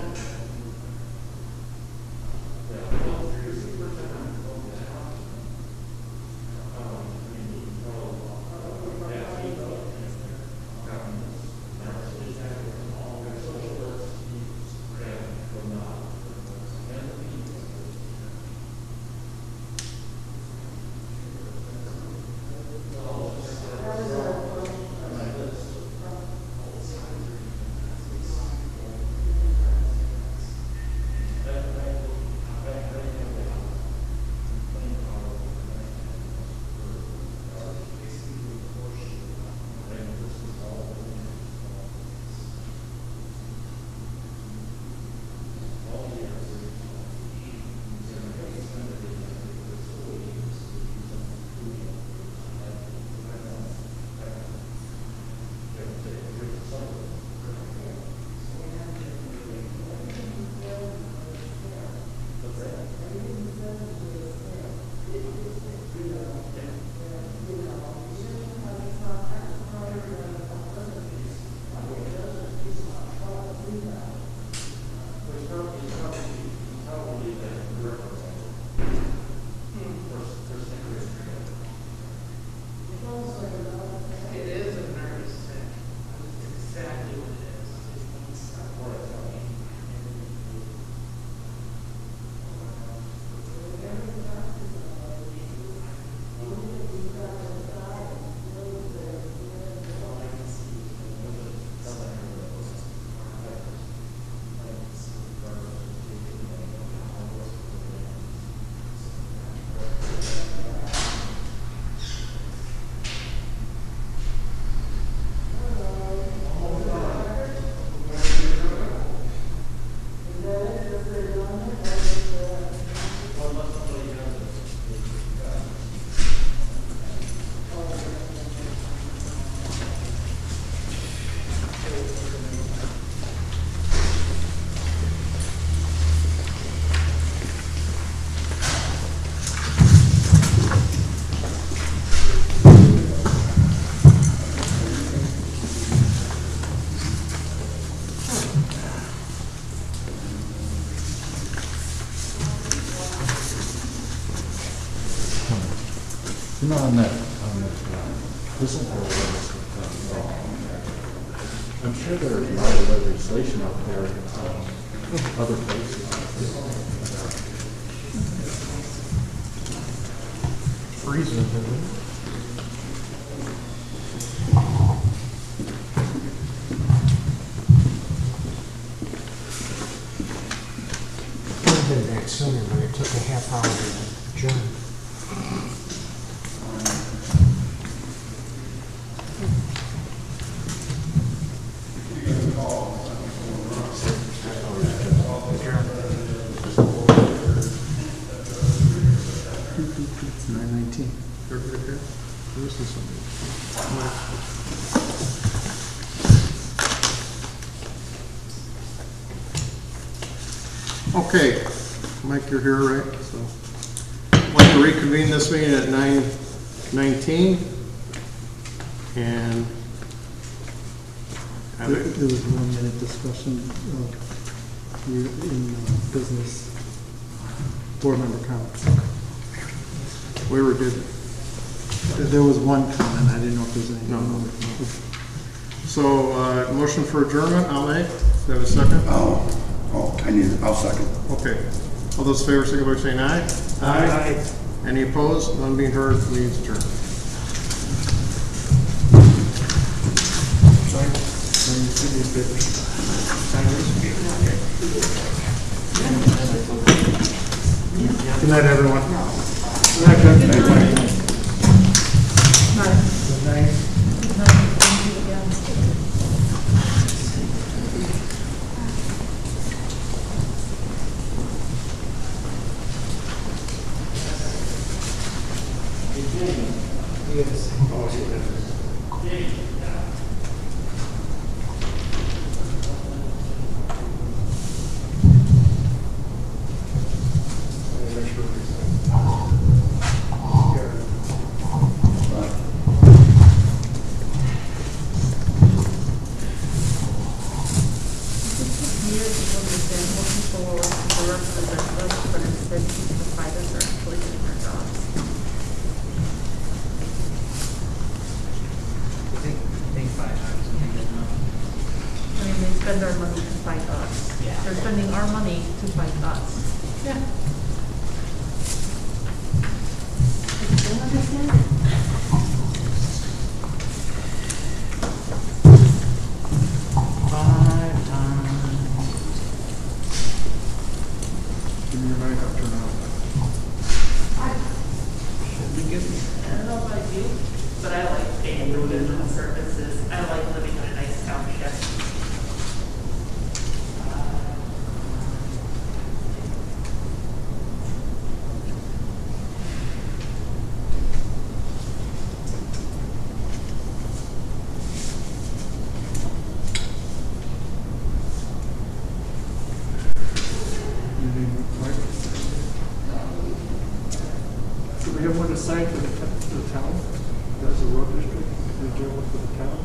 You know, on that whistleblower ordinance, I'm sure there's a lot of legislation out there in other places. Could have been back sooner, but it took a half hour to adjourn. It's 9:19. Everybody here? This is okay. Mike, you're here, right? So, I'd like to reconvene this meeting at 9:19. And have it. There was 1 minute discussion in business board member comments. We were good. There was one comment, I didn't know if there's any. No. So, motion for adjournment, I'll make. Do I have a second? I'll second. Okay. All those in favor, signify by saying aye. Aye. Any opposed? None being heard, means adjourned. Good night, everyone. They spend our money to fight us. Yeah. They're spending our money to fight us. Yeah. I don't understand it. Give me your mic, I'll turn it off. I don't know about you, but I like paying for business services. I like living in a nice township. Do we have one assigned for the town? That's a road district, we do one for the town?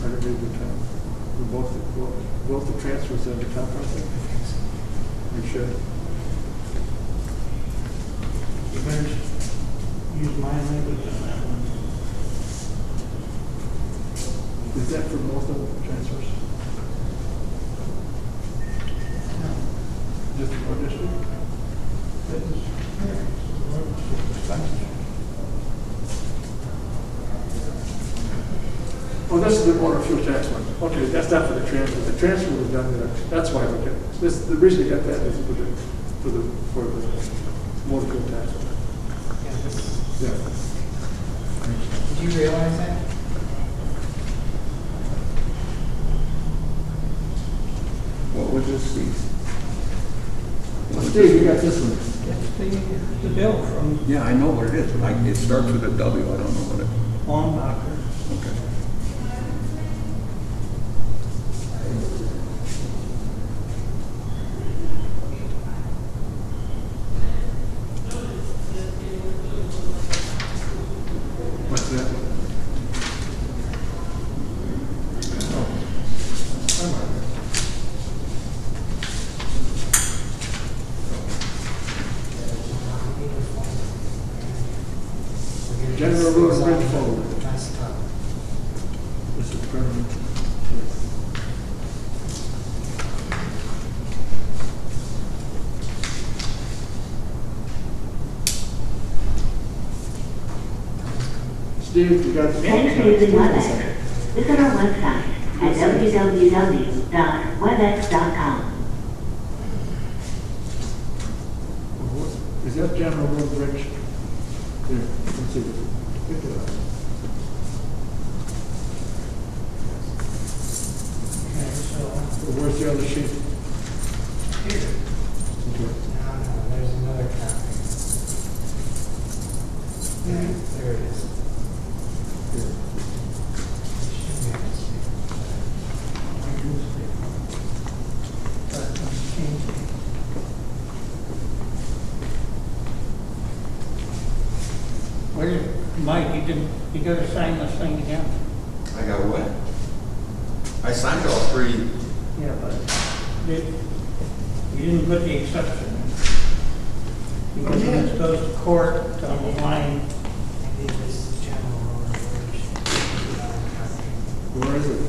I don't read the town. We both the transfers in the town, I think. We should. You better use my language on that one. Is that for both of the transfers? No. Just the road district? That is, yeah, the road district expenses. Oh, this is the motor fuel tax one. Okay, that's not for the transfer. The transfer was done there. That's why we get this. The reason you got that is for the motor fuel tax. Yeah, this, Yeah. did you realize that? What was this, Steve? Well, Steve, you got this one. That's the bill from Yeah, I know what it is, but it starts with a W, I don't know what it, Longbacher. okay. What's that? General Road and Bridge Folder. This is permanent. Steve, you got the. Thanks for using WebEx. Visit our website at www.webex.com. Is that General Road Bridge? There, let's see. Pick it up. Okay, so, Where's the other sheet? here. Okay. No, there's another copy. Yeah, there it is. Here. Should be able to see. I used it. But I'm changing it. Mike, you gotta sign this thing again. I got what? I signed all three. Yeah, but you didn't put the exception in. Because when this goes to court, on the line. Maybe this is general road and bridge. Where is it?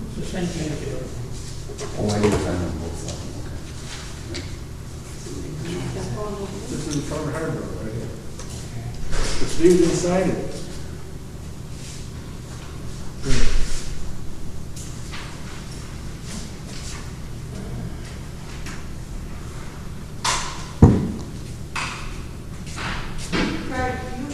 It's the same thing as the other. Oh, I didn't find them both. This is the front hard road right here. It's being decided.